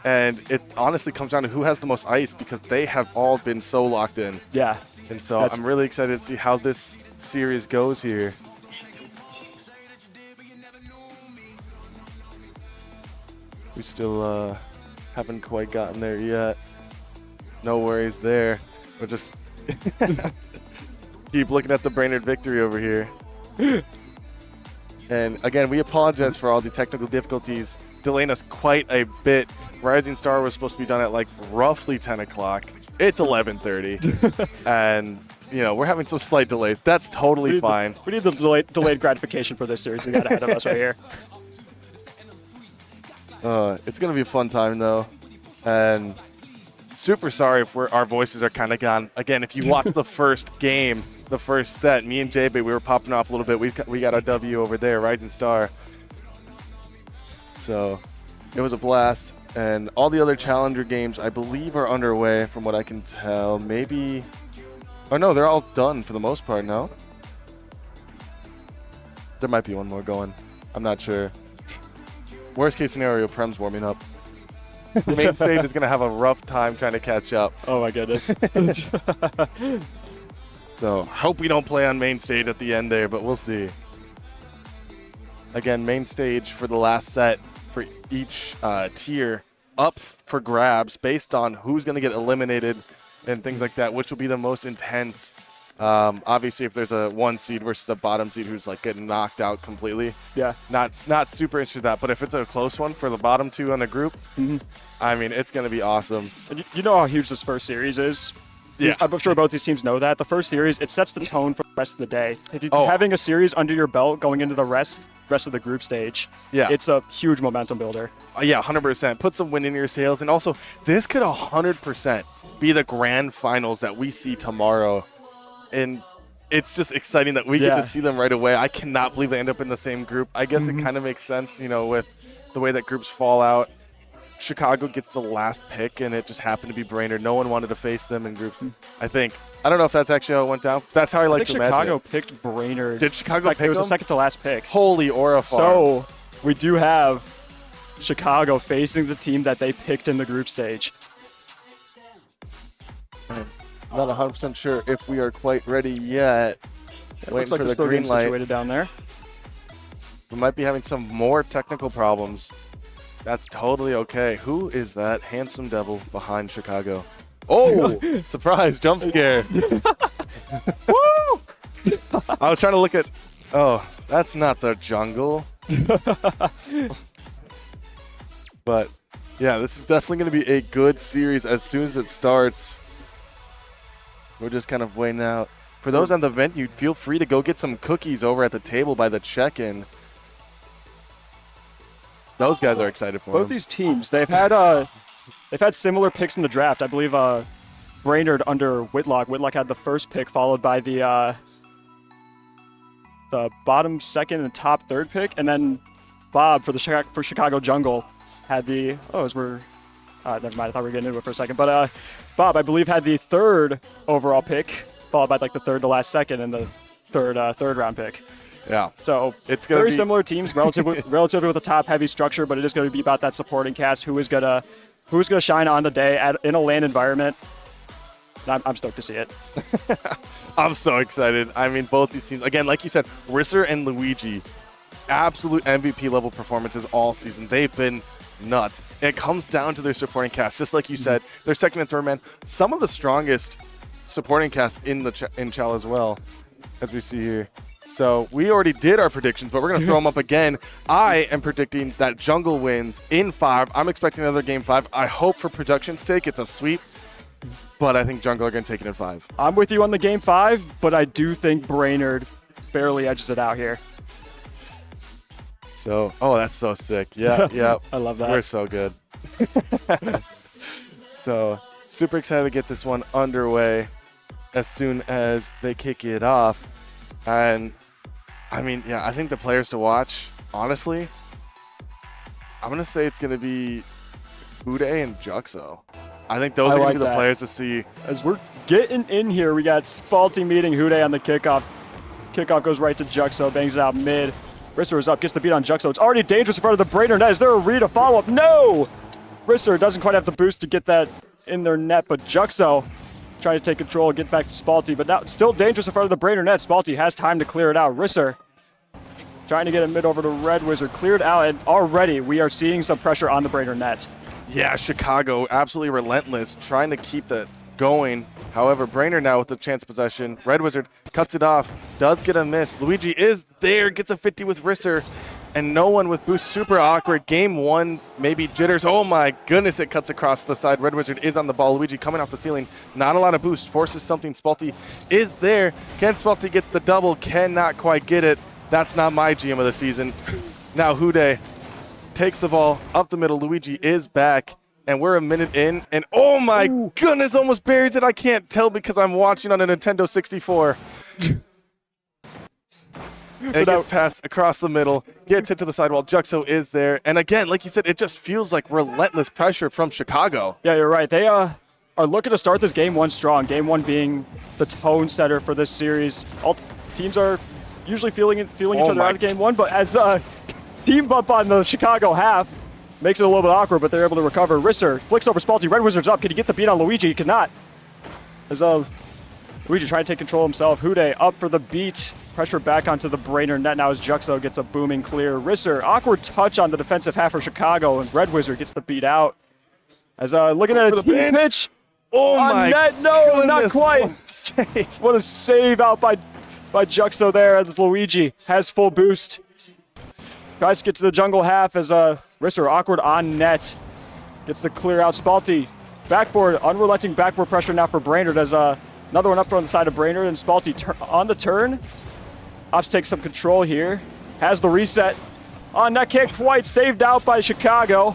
and it honestly comes down to who has the most ice because they have all been so locked in. Yeah. And so I'm really excited to see how this series goes here. We still haven't quite gotten there yet. No worries there. We'll just keep looking at the Brainerd victory over here. And again, we apologize for all the technical difficulties, delaying us quite a bit. Rising Star was supposed to be done at like roughly 10 o'clock. It's 11:30, and you know we're having some slight delays. That's totally fine. We need the delayed gratification for this series we got ahead of us right here. It's gonna be a fun time though, and super sorry if our voices are kind of gone. Again, if you watch the first game, the first set, me and JB, we were popping off a little bit. We got our W over there, Rising Star. So it was a blast, and all the other Challenger games, I believe, are underway from what I can tell. Maybe, oh no, they're all done for the most part. No, there might be one more going. I'm not sure. Worst case scenario, Prem's warming up. The main stage is going to have a rough time trying to catch up. Oh my goodness. So hope we don't play on main stage at the end there, but we'll see. Again, main stage for the last set for each tier up for grabs based on who's going to get eliminated and things like that, which will be the most intense. Obviously, if there's a 1 seed versus a bottom seed who's like getting knocked out completely, Yeah. not super interested in that. But if it's a close one for the bottom 2 on the group, I mean, it's going to be awesome. And you know how huge this first series is? Yeah. I'm sure both these teams know that. The first series, it sets the tone for the rest of the day. Oh. Having a series under your belt going into the rest of the group stage, Yeah. it's a huge momentum builder. Yeah, 100%. Put some wind in your sails. And also, this could 100% be the grand finals that we see tomorrow. And it's just exciting that we get Yeah. to see them right away. I cannot believe they end up in the same group. I guess it kind of makes sense, you know, with the way that groups fall out. Chicago gets the last pick, and it just happened to be Brainerd. No one wanted to face them in groups, I think. I don't know if that's actually how it went down. That's how I like I to think imagine Chicago it. picked Brainerd. Did Chicago In fact, pick it was them? the second to last pick. Holy Aura farm. So we do have Chicago facing the team that they picked in the group stage. Not 100% sure if we are quite ready yet. It Waiting looks like for they're the still green getting light. situated down there. We might be having some more technical problems. That's totally okay. Who is that handsome devil behind Chicago? Oh, surprise, jump scare. Woo! I was trying to look at, oh, that's not the jungle. But yeah, this is definitely going to be a good series as soon as it starts. We're just kind of waiting out. For those on the venue, feel free to go get some cookies over at the table by the check-in. Those guys are excited for Both him. these teams, they've had similar picks in the draft. I believe Brainerd under Whitlock. Whitlock had the first pick, followed by the bottom second and top third pick, and then Bob for Chicago Jungle had the never mind. I thought we were getting into it for a second, but Bob, I believe, had the third overall pick, followed by like the third to last second and the third round pick. Yeah. So It's gonna very be- similar teams, relatively with a top heavy structure, but it is going to be about that supporting cast. Who's gonna shine on the day in a LAN environment. I'm stoked to see it. I'm so excited. I mean, both these teams, again, like you said, Risser and Luigi, absolute MVP level performances all season. They've been nuts. It comes down to their supporting cast, just like you said. Their second and third man, some of the strongest supporting cast in Chal as well, as we see here. So we already did our predictions, but we're going to throw them up again. I am predicting that Jungle wins in 5. I'm expecting another game 5. I hope for production's sake it's a sweep, but I think Jungle are going to take it in 5. I'm with you on the game 5, but I do think Brainerd barely edges it out here. So, oh, that's so sick. Yeah, yeah. I love that. We're so good. So, super excited to get this one underway as soon as they kick it off. And, I mean, yeah, I think the players to watch, honestly, I'm going to say it's going to be Ude and Juxo. I think those are going to be the players to see. As we're getting in here, we got Spalty meeting Hude on the kickoff. Kickoff goes right to Juxo, bangs it out mid. Risser is up, gets the beat on Juxo. It's already dangerous in front of the Brainerd net. Is there a read, a follow-up? No! Risser doesn't quite have the boost to get that in their net, but Juxo trying to take control, get back to Spalty, but now it's still dangerous in front of the Brainerd net. Spalty has time to clear it out. Risser trying to get it mid over to Red Wizard. Cleared out, and already we are seeing some pressure on the Brainerd net. Yeah, Chicago absolutely relentless, trying to keep the going. However, Brainerd now with the chance possession. Red Wizard cuts it off, does get a miss. Luigi is there, gets a 50 with Risser, and no one with boost. Super awkward. Game 1, maybe jitters. Oh my goodness, it cuts across the side. Red Wizard is on the ball. Luigi coming off the ceiling. Not a lot of boost. Forces something. Spalty is there. Can Spalty get the double? Cannot quite get it. That's not my GM of the season. Now Hude takes the ball up the middle. Luigi is back. And we're a minute in, and oh my goodness, almost buries it. I can't tell because I'm watching on a Nintendo 64. It gets passed across the middle, gets hit to the sidewall. Juxo is there. And again, like you said, it just feels like relentless pressure from Chicago. Yeah, you're right. They are looking to start this game 1 strong. Game 1 being the tone setter for this series. All teams are usually feeling each other out of game 1, but as team bump on the Chicago half, makes it a little bit awkward, but they're able to recover. Risser flicks over Spalty. Red Wizard's up. Can he get the beat on Luigi? He cannot. As Luigi trying to take control himself. Hude up for the beat. Pressure back onto the Brainerd net now as Juxo gets a booming clear. Risser, awkward touch on the defensive half for Chicago, and Red Wizard gets the beat out. As looking at a team pitch. Oh on my net. No, goodness. not quite. What a save. What a save out by Juxo there as Luigi has full boost. Tries to get to the jungle half as Risser awkward on net. Gets the clear out. Spalty, backboard, unrelenting backboard pressure now for Brainerd as another one up on the side of Brainerd, and Spalty on the turn. Ops takes some control here. Has the reset. On net, can't quite, saved out by Chicago.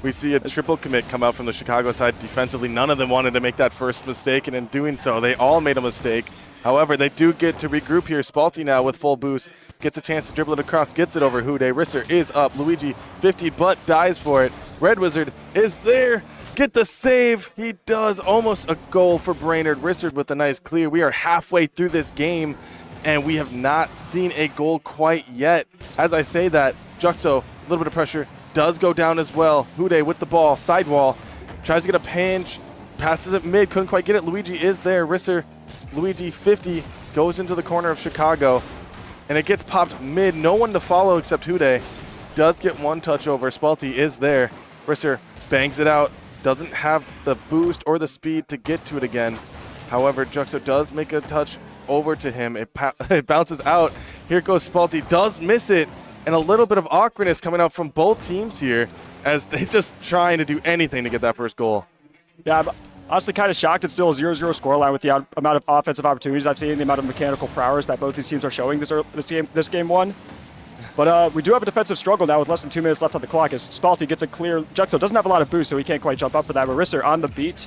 We see a triple commit come out from the Chicago side defensively. None of them wanted to make that first mistake, and in doing so, they all made a mistake. However, they do get to regroup here. Spalty now with full boost. Gets a chance to dribble it across. Gets it over Hude. Risser is up. Luigi 50 but dies for it. Red Wizard is there. Get the save. He does. Almost a goal for Brainerd. Risser with a nice clear. We are halfway through this game, and we have not seen a goal quite yet. As I say that, Juxo, a little bit of pressure, does go down as well. Hude with the ball. Sidewall. Tries to get a pinch. Passes it mid. Couldn't quite get it. Luigi is there. Risser. Luigi 50 goes into the corner of Chicago, and it gets popped mid. No one to follow except Hude. Does get one touch over. Spalty is there. Risser bangs it out. Doesn't have the boost or the speed to get to it again. However, Juxo does make a touch over to him. It bounces out. Here goes Spalty. Does miss it, and a little bit of awkwardness coming out from both teams here as they just trying to do anything to get that first goal. Yeah, honestly kind of shocked it's still a 0-0 scoreline with the amount of offensive opportunities I've seen, the amount of mechanical prowess that both these teams are showing this game 1. But we do have a defensive struggle now with less than 2 minutes left on the clock as Spalty gets a clear. Juxo doesn't have a lot of boost, so he can't quite jump up for that. But Risser on the beat.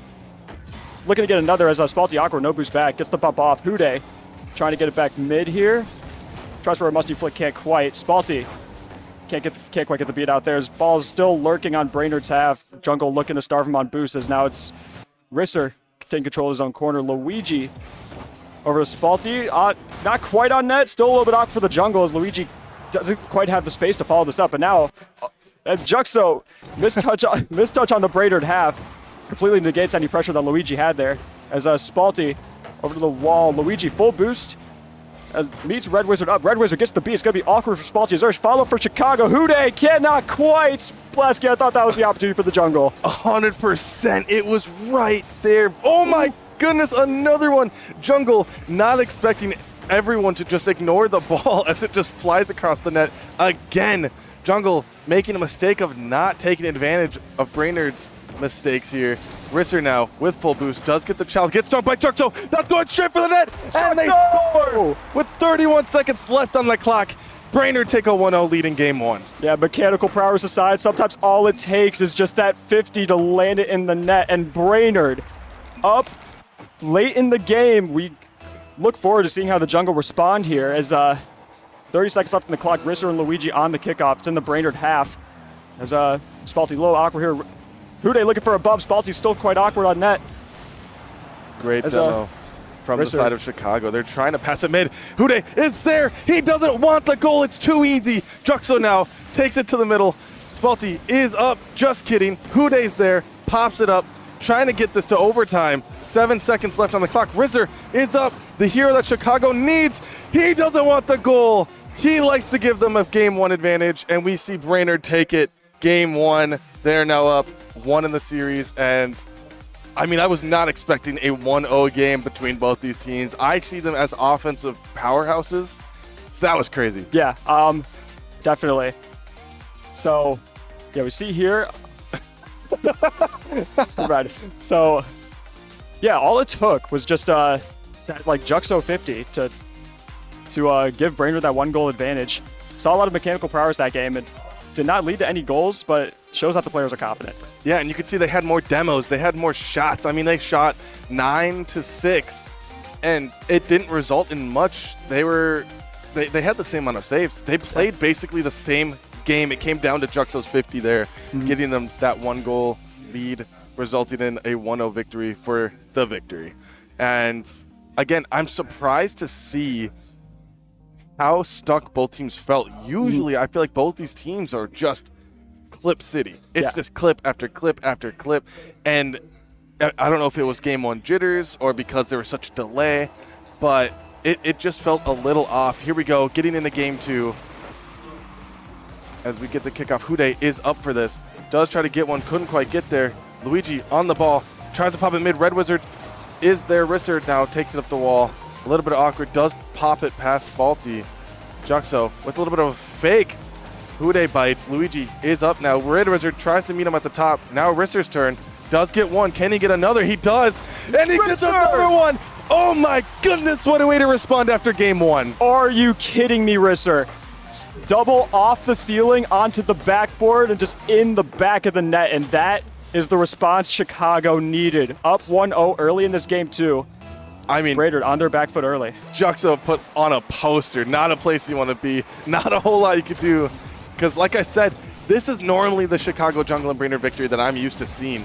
Looking to get another as Spalty awkward, no boost back. Gets the bump off. Hude trying to get it back mid here. Tries for a musty flick, can't quite. Spalty can't quite get the beat out there. His ball is still lurking on Brainerd's half. Jungle looking to starve him on boost as now it's Risser taking control of his own corner. Luigi over to Spalty. Not quite on net. Still a little bit awkward for the jungle as Luigi doesn't quite have the space to follow this up. But now, Juxo, missed touch on the Brainerd half. Completely negates any pressure that Luigi had there. As Spalty over to the wall. Luigi full boost. Meets Red Wizard up. Red Wizard gets the beat. It's going to be awkward for Spalty. There's follow-up for Chicago. Hude cannot quite. Blasky, I thought that was the opportunity for the jungle. 100%. It was right there. Oh my goodness, another one. Jungle not expecting everyone to just ignore the ball as it just flies across the net again. Jungle making a mistake of not taking advantage of Brainerd's mistakes here. Risser now with full boost does get the challenge, gets dunked by Juxo. That's going straight for the net, and they score with 31 seconds left on the clock. Brainerd take a 1-0 lead in game 1. Yeah, mechanical prowess aside, sometimes all it takes is just that 50 to land it in the net, and Brainerd up late in the game. We look forward to seeing how the jungle respond here as 30 seconds left on the clock. Risser and Luigi on the kickoff. It's in the Brainerd half as Spalty a little awkward here. Hude looking for a bump. Spalty's still quite awkward on net. Great demo from the side of Chicago. They're trying to pass it mid. Hude is there. He doesn't want the goal. It's too easy. Juxo now takes it to the middle. Spalty is up. Just kidding. Hude's there. Pops it up. Trying to get this to overtime. 7 seconds left on the clock. Risser is up. The hero that Chicago needs. He doesn't want the goal. He likes to give them a game 1 advantage, and we see Brainerd take it. Game 1. They're now up 1 in the series, and I mean, I was not expecting a 1-0 game between both these teams. I see them as offensive powerhouses, so that was crazy. Yeah, definitely. So, yeah, we see here. Right. So, yeah, all it took was just that like Juxo 50 to give Brainerd that 1-goal advantage. Saw a lot of mechanical prowess that game and did not lead to any goals, but it shows that the players are confident. Yeah, and you can see they had more demos. They had more shots. I mean, they shot 9-6, and it didn't result in much. They had the same amount of saves. They played basically the same game. It came down to Juxo's 50 there, getting them that 1-goal lead, resulting in a 1-0 victory for the victory. And again, I'm surprised to see how stuck both teams felt. Usually, I feel like both these teams are just clip city. It's just clip after clip after clip. And I don't know if it was game 1 jitters or because there was such a delay, but it just felt a little off. Here we go, getting into game 2. As we get the kickoff, Hude is up for this. Does try to get one, couldn't quite get there. Luigi on the ball, tries to pop it mid. Red Wizard is there. Risser now takes it up the wall. A little bit awkward, does pop it past Spalti. Juxo with a little bit of a fake. Hude bites. Luigi is up now. Red Wizard tries to meet him at the top. Now Risser's turn. Does get one. Can he get another? He does. And he gets another one. Oh my goodness, what a way to respond after game 1. Are you kidding me, Risser? Double off the ceiling onto the backboard and just in the back of the net. And that is the response Chicago needed. Up 1-0 early in this game, too. I mean, Brainerd on their back foot early. Juxo put on a poster, not a place you want to be, not a whole lot you could do. Because like I said, this is normally the Chicago Jungle and Brainerd victory that I'm used to seeing.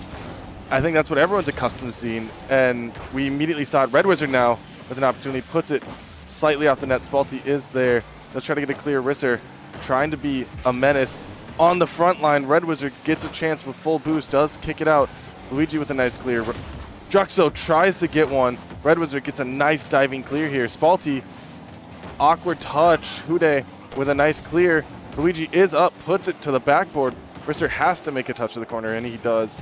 I think that's what everyone's accustomed to seeing. And we immediately saw it. Red Wizard now with an opportunity, puts it slightly off the net. Spalti is there. Let's try to get a clear. Risser trying to be a menace on the front line. Red Wizard gets a chance with full boost, does kick it out. Luigi with a nice clear. Juxo tries to get one. Red Wizard gets a nice diving clear here. Spalti, awkward touch. Hude with a nice clear. Luigi is up, puts it to the backboard. Risser has to make a touch to the corner, and he does.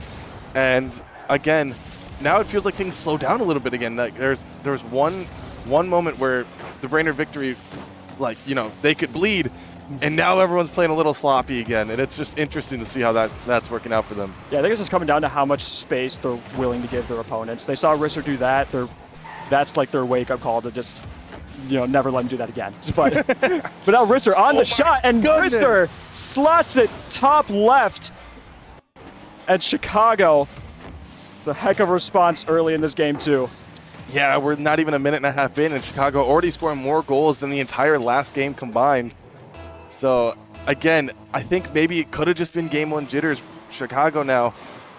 And again, now it feels like things slow down a little bit again. Like there was one moment where the Brainerd victory, like, you know, they could bleed, and now everyone's playing a little sloppy again. And it's just interesting to see how that's working out for them. Yeah, I think it's just coming down to how much space they're willing to give their opponents. They saw Risser do that. That's like their wake-up call to just, you know, never let him do that again. But now Risser on the shot, and goodness. Risser slots it top left. And Chicago, it's a heck of a response early in this game too. Yeah, we're not even a minute and a half in, and Chicago already scoring more goals than the entire last game combined. So again, I think maybe it could have just been game 1 jitters. Chicago now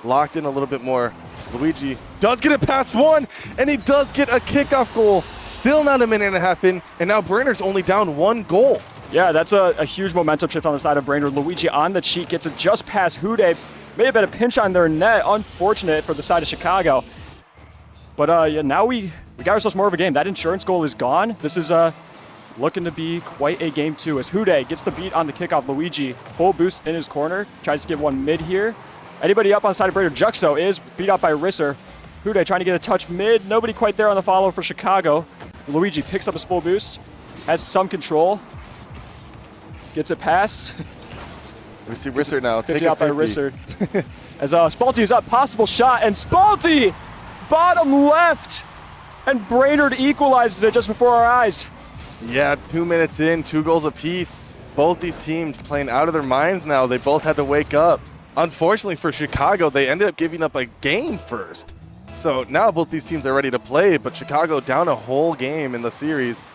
locked in a little bit more. Luigi does get it past one, and he does get a kickoff goal. Still not a minute and a half in, and now Brainerd's only down 1 goal. Yeah, that's a huge momentum shift on the side of Brainerd. Luigi on the cheek gets it just past Hude. May have been a pinch on their net. Unfortunate for the side of Chicago. But yeah, now we got ourselves more of a game. That insurance goal is gone. This is looking to be quite a game 2 as Hude gets the beat on the kickoff. Luigi, full boost in his corner. Tries to give one mid here. Anybody up on the side of Brainerd? Juxo is beat out by Risser. Hude trying to get a touch mid. Nobody quite there on the follow for Chicago. Luigi picks up his full boost. Has some control. Gets it past. We see Risser now. 50 out by Risser. As Spalti is up, possible shot, and Spalti, bottom left, and Brainerd equalizes it just before our eyes. Yeah, 2 minutes in, 2 goals apiece. Both these teams playing out of their minds now. They both had to wake up. Unfortunately for Chicago, they ended up giving up a game first. So now both these teams are ready to play, but Chicago down a whole game in the series.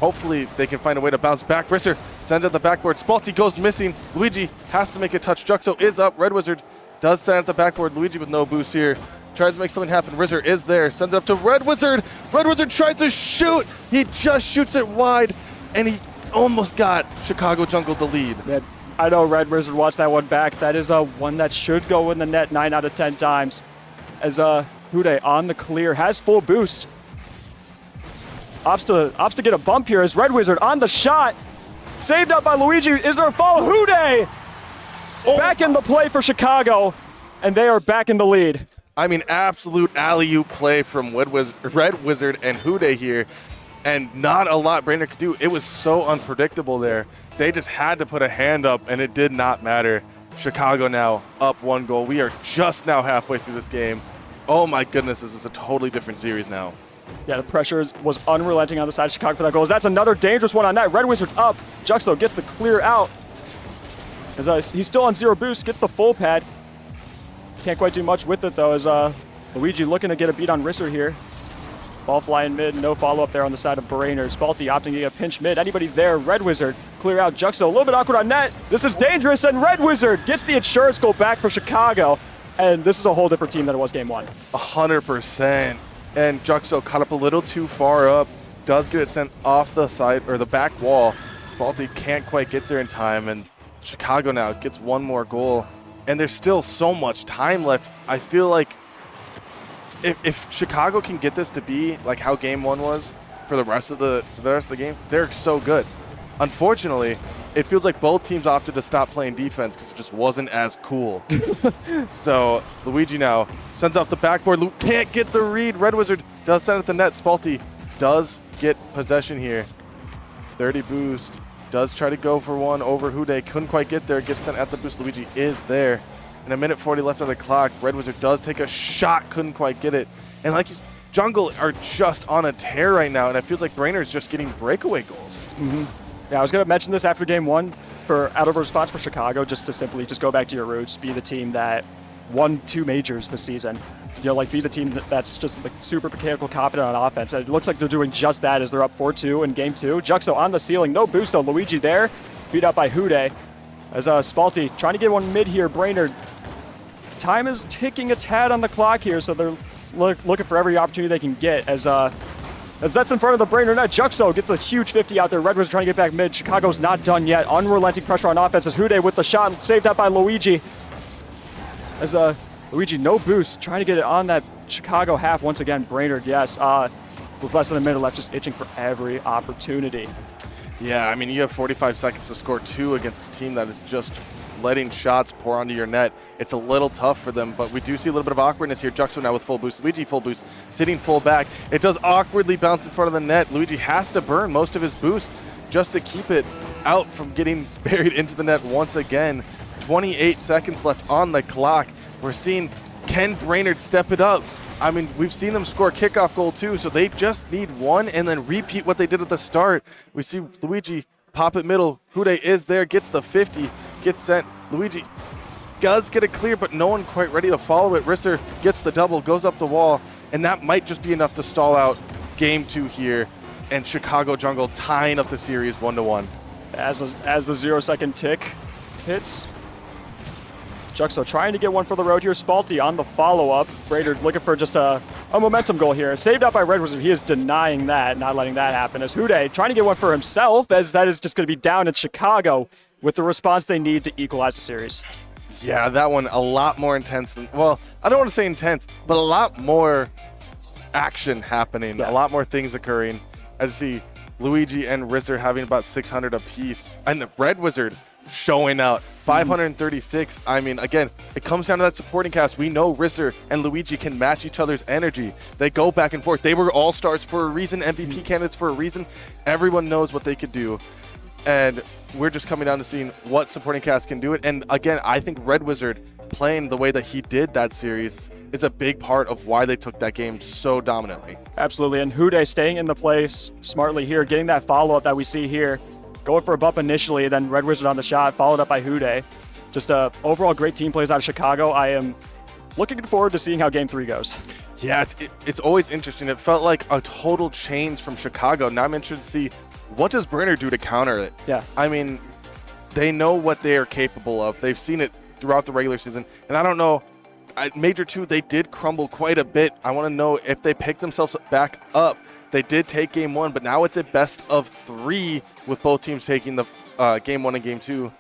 Hopefully they can find a way to bounce back. Risser sends at the backboard. Spalti goes missing. Luigi has to make a touch. Juxo is up. Red Wizard does send at the backboard. Luigi with no boost here. Tries to make something happen. Risser is there. Sends it up to Red Wizard. Red Wizard tries to shoot. He just shoots it wide, and he almost got Chicago Jungle the lead. Yeah, I know Red Wizard wants that one back. That is one that should go in the net 9 out of 10 times. As Hude on the clear, has full boost. Opts to get a bump here as Red Wizard on the shot. Saved up by Luigi. Is there a follow? Hude back in the play for Chicago, and they are back in the lead. I mean, absolute alley-oop play from Red Wizard and Hude here, and not a lot Brainerd could do. It was so unpredictable there. They just had to put a hand up, and it did not matter. Chicago now up 1 goal. We are just now halfway through this game. Oh my goodness, this is a totally different series now. Yeah, the pressure was unrelenting on the side of Chicago for that goal. That's another dangerous one on net. Red Wizard up. Juxo gets the clear out. As he's still on 0 boost, gets the full pad. Can't quite do much with it though, as Luigi looking to get a beat on Risser here. Ball flying mid, no follow-up there on the side of Brainerd. Spalti opting to get a pinch mid. Anybody there? Red Wizard clear out. Juxo a little bit awkward on net. This is dangerous, and Red Wizard gets the insurance goal back for Chicago. And this is a whole different team than it was game 1. 100%. And Juxo caught up a little too far up. Does get it sent off the side or the back wall. Spalti can't quite get there in time, and Chicago now gets 1 more goal. And there's still so much time left. I feel like if Chicago can get this to be like how game 1 was for the rest of the game, they're so good. Unfortunately, it feels like both teams opted to stop playing defense because it just wasn't as cool. So Luigi now sends off the backboard. Can't get the read. Red Wizard does send it to the net. Spalti does get possession here. 30 boost. Does try to go for one over Hude. Couldn't quite get there. Gets sent at the boost. Luigi is there. And a minute 40 left on the clock. Red Wizard does take a shot. Couldn't quite get it. And like you said, Jungle are just on a tear right now. And it feels like Brainerd's just getting breakaway goals. Mm-hmm. Yeah, I was going to mention this after game 1 for out of response for Chicago, just to simply just go back to your roots, be the team that won 2 majors this season. You know, like be the team that's just like super mechanical, confident on offense. And it looks like they're doing just that as they're up 4-2 in game 2. Juxo on the ceiling, no boost though. Luigi there, beat up by Hude. As Spalti trying to get one mid here. Brainerd, time is ticking a tad on the clock here, so they're looking for every opportunity they can get as that's in front of the Brainerd net. Juxo gets a huge 50 out there. Red Wizard trying to get back mid. Chicago's not done yet. Unrelenting pressure on offense as Hude with the shot saved out by Luigi. As Luigi, no boost, trying to get it on that Chicago half once again. Brainerd, yes, with less than a minute left, just itching for every opportunity. Yeah, I mean, you have 45 seconds to score 2 against a team that is just letting shots pour onto your net. It's a little tough for them, but we do see a little bit of awkwardness here. Juxo now with full boost. Luigi full boost, sitting full back. It does awkwardly bounce in front of the net. Luigi has to burn most of his boost just to keep it out from getting buried into the net once again. 28 seconds left on the clock. We're seeing can Brainerd step it up. I mean, we've seen them score a kickoff goal too, so they just need one and then repeat what they did at the start. We see Luigi pop it middle. Hude is there, gets the 50, gets sent. Luigi does get a clear, but no one quite ready to follow it. Risser gets the double, goes up the wall, and that might just be enough to stall out game 2 here. And Chicago Jungle tying up the series 1-1. As the 0-second tick hits, Juxo trying to get one for the road here. Spalti on the follow-up. Brainerd looking for just a momentum goal here. Saved out by Red Wizard. He is denying that, not letting that happen. As Hude trying to get one for himself, as that is just going to be down in Chicago with the response they need to equalize the series. Yeah, that one a lot more intense than, well, I don't want to say intense, but a lot more action happening, Yeah. a lot more things occurring. As you see, Luigi and Risser having about 600 apiece, and the Red Wizard showing out 536. I mean, again, it comes down to that supporting cast. We know Risser and Luigi can match each other's energy. They go back and forth. They were all-stars for a reason, MVP candidates for a reason. Everyone knows what they could do. And we're just coming down to seeing what supporting cast can do it. And again, I think Red Wizard playing the way that he did that series is a big part of why they took that game so dominantly. Absolutely, and Hude staying in the place smartly here, getting that follow-up that we see here. Going for a bump initially, then Red Wizard on the shot, followed up by Hude. Just overall great team plays out of Chicago. I am looking forward to seeing how Game 3 goes. Yeah, it's always interesting. It felt like a total change from Chicago. Now I'm interested to see what does Brainerd do to counter it. Yeah. I mean, they know what they are capable of. They've seen it throughout the regular season. And I don't know, at Major 2, they did crumble quite a bit. I want to know if they pick themselves back up. They did take game 1, but now it's a best of 3 with both teams taking the game 1 and game 2.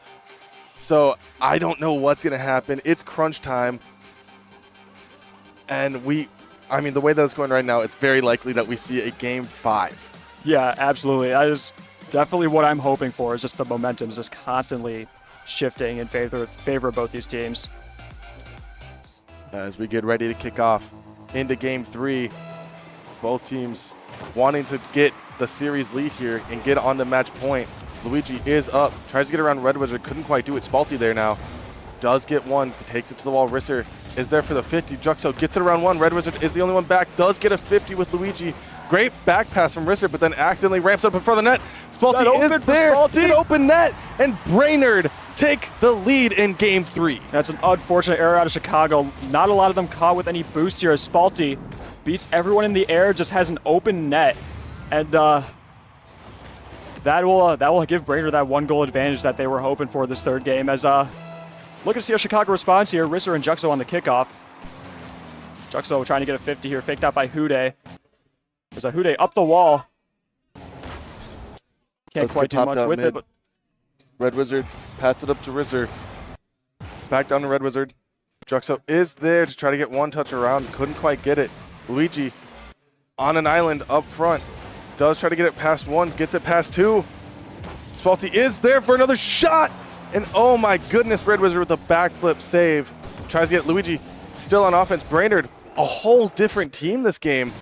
So I don't know what's going to happen. It's crunch time. And I mean, the way that it's going right now, it's very likely that we see a game 5. Yeah, absolutely. That is definitely what I'm hoping for, is just the momentum is just constantly shifting in favor of both these teams. As we get ready to kick off into game 3, both teams wanting to get the series lead here and get on the match point. Luigi is up, tries to get around Red Wizard, couldn't quite do it. Spalty there now, does get one, takes it to the wall. Risser is there for the 50. Juxo gets it around one. Red Wizard is the only one back, does get a 50 with Luigi. Great back pass from Risser, but then accidentally ramps up in front of the net. Spalty is there, it's an open net, and Brainerd take the lead in game 3. That's an unfortunate error out of Chicago. Not a lot of them caught with any boost here as Spalty beats everyone in the air, just has an open net. And that will give Brainerd that 1 goal advantage that they were hoping for this third game. As looking to see how Chicago responds here. Risser and Juxo on the kickoff. Juxo trying to get a 50 here, faked out by Hude. There's a Hude up the wall. Can't quite do much with it, but Red Wizard, pass it up to Risser. Back down to Red Wizard. Juxo is there to try to get one touch around. Couldn't quite get it. Luigi on an island up front. Does try to get it past one. Gets it past 2. Spalty is there for another shot. And oh my goodness, Red Wizard with a backflip save. Tries to get Luigi still on offense. Brainerd, a whole different team this game.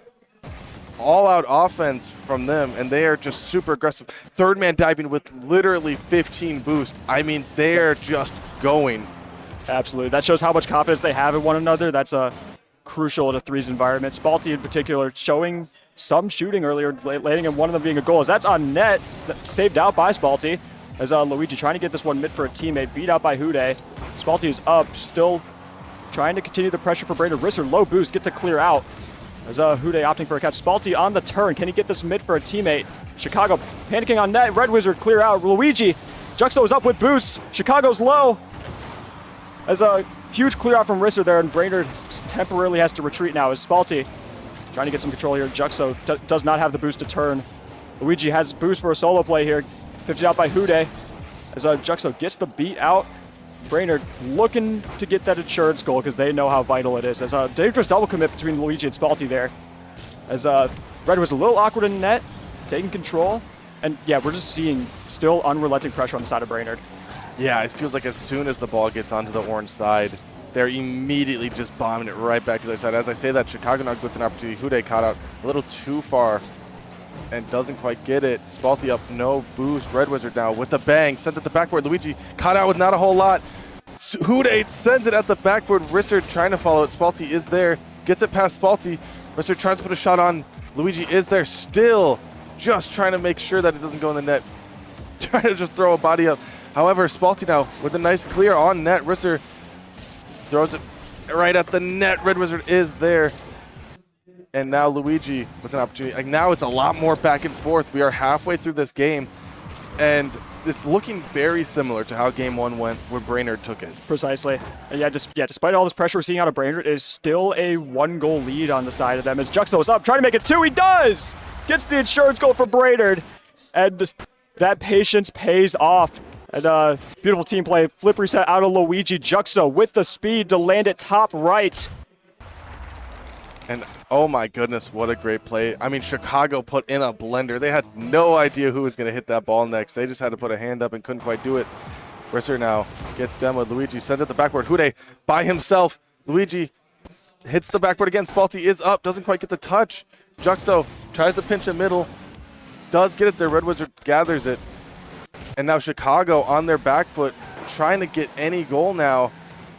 All-out offense from them, and they are just super aggressive. Third man diving with literally 15 boost. I mean, they're just going. Absolutely. That shows how much confidence they have in one another. That's crucial in a threes environment. Spalty in particular showing some shooting earlier, landing in one of them being a goal. As that's on net, saved out by Spalty. As Luigi trying to get this one mid for a teammate, beat out by Hude. Spalty is up, still trying to continue the pressure for Brainerd. Risser, low boost, gets a clear out. As Hude opting for a catch. Spalty on the turn. Can he get this mid for a teammate? Chicago panicking on net. Red Wizard clear out. Luigi. Juxo is up with boost. Chicago's low. As a huge clear out from Risser there, and Brainerd temporarily has to retreat now. As Spalty trying to get some control here. Juxo does not have the boost to turn. Luigi has boost for a solo play here. 50 out by Hude. As Juxo gets the beat out. Brainerd looking to get that insurance goal because they know how vital it is. As a dangerous double commit between Luigi and Spalty there. As Red was a little awkward in net, taking control. And yeah, we're just seeing still unrelenting pressure on the side of Brainerd. Yeah, it feels like as soon as the ball gets onto the orange side, they're immediately just bombing it right back to their side. As I say that, Chicago not with an opportunity. Hude caught out a little too far and doesn't quite get it. Spalty up, no boost. Red Wizard now with the bang, sent at the backboard. Luigi caught out with not a whole lot. Hude sends it at the backboard. Risser trying to follow it. Spalty is there, gets it past Spalty. Risser tries to put a shot on. Luigi is there still, just trying to make sure that it doesn't go in the net. Trying to just throw a body up. However, Spalty now with a nice clear on net. Risser throws it right at the net. Red Wizard is there. And now Luigi with an opportunity. Like now it's a lot more back and forth. We are halfway through this game, and it's looking very similar to how game 1 went where Brainerd took it. Precisely. And yeah, despite all this pressure we're seeing out of Brainerd, it is still a 1-goal lead on the side of them. As Juxo is up, trying to make it 2. He does! Gets the insurance goal for Brainerd. And that patience pays off. And beautiful team play. Flip reset out of Luigi. Juxo with the speed to land it top right. And oh my goodness, what a great play. I mean, Chicago put in a blender. They had no idea who was going to hit that ball next. They just had to put a hand up and couldn't quite do it. Risser now gets demoed. Luigi sent it the backboard. Hude by himself. Luigi hits the backboard again. Spalty is up, doesn't quite get the touch. Juxo tries to pinch a middle, does get it there. Red Wizard gathers it. And now Chicago on their back foot, trying to get any goal now.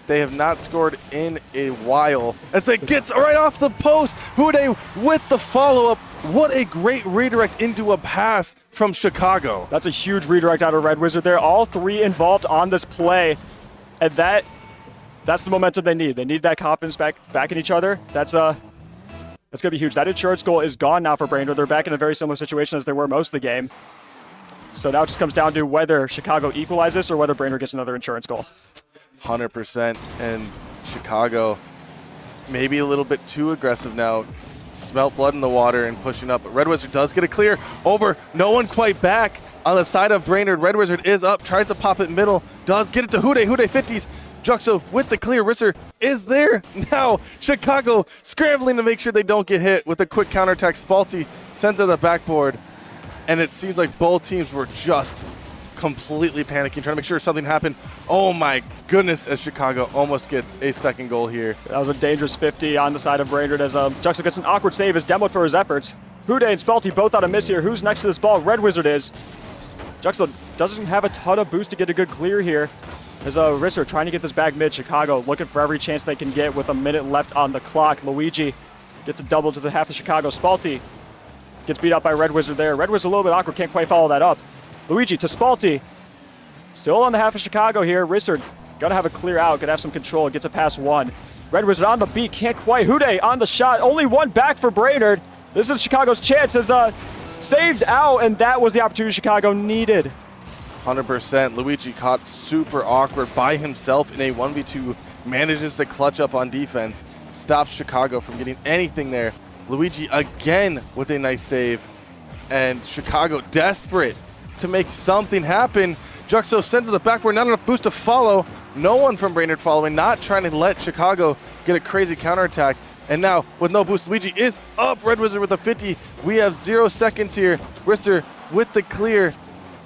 They have not scored in a while. As it gets right off the post, Hude with the follow-up. What a great redirect into a pass from Chicago. That's a huge redirect out of Red Wizard there. All 3 involved on this play. And that's the momentum they need. They need that confidence back in each other. That's going to be huge. That insurance goal is gone now for Brainerd. They're back in a very similar situation as they were most of the game. So now it just comes down to whether Chicago equalizes or whether Brainerd gets another insurance goal. 100%. And Chicago maybe a little bit too aggressive now. Smelt blood in the water and pushing up. But Red Wizard does get a clear over. No one quite back on the side of Brainerd. Red Wizard is up, tries to pop it middle, does get it to Hude. Hude 50s. Juxo with the clear. Risser is there. Now Chicago scrambling to make sure they don't get hit with a quick counterattack. Spalty sends it to the backboard. And it seems like both teams were just completely panicking, trying to make sure something happened. Oh my goodness, as Chicago almost gets a second goal here. That was a dangerous 50 on the side of Brainerd as Juxo gets an awkward save, is demoed for his efforts. Hude and Spalty both on a miss here. Who's next to this ball? Red Wizard is. Juxo doesn't have a ton of boost to get a good clear here. As Risser trying to get this back mid. Chicago looking for every chance they can get with a minute left on the clock. Luigi gets a double to the half of Chicago. Spalty gets beat up by Red Wizard there. Red Wizard a little bit awkward, can't quite follow that up. Luigi to Spalty. Still on the half of Chicago here. Risser gotta have a clear out, gotta have some control. Gets it past one. Red Wizard on the beat, can't quite. Hude on the shot. Only one back for Brainerd. This is Chicago's chance as saved out, and that was the opportunity Chicago needed. 100%. Luigi caught super awkward by himself in a 1v2, manages to clutch up on defense, stops Chicago from getting anything there. Luigi again with a nice save, and Chicago desperate to make something happen. Juxo sent to the backboard, not enough boost to follow. No one from Brainerd following, not trying to let Chicago get a crazy counterattack. And now, with no boost, Luigi is up. Red Wizard with a 50. We have 0 seconds here. Risser with the clear.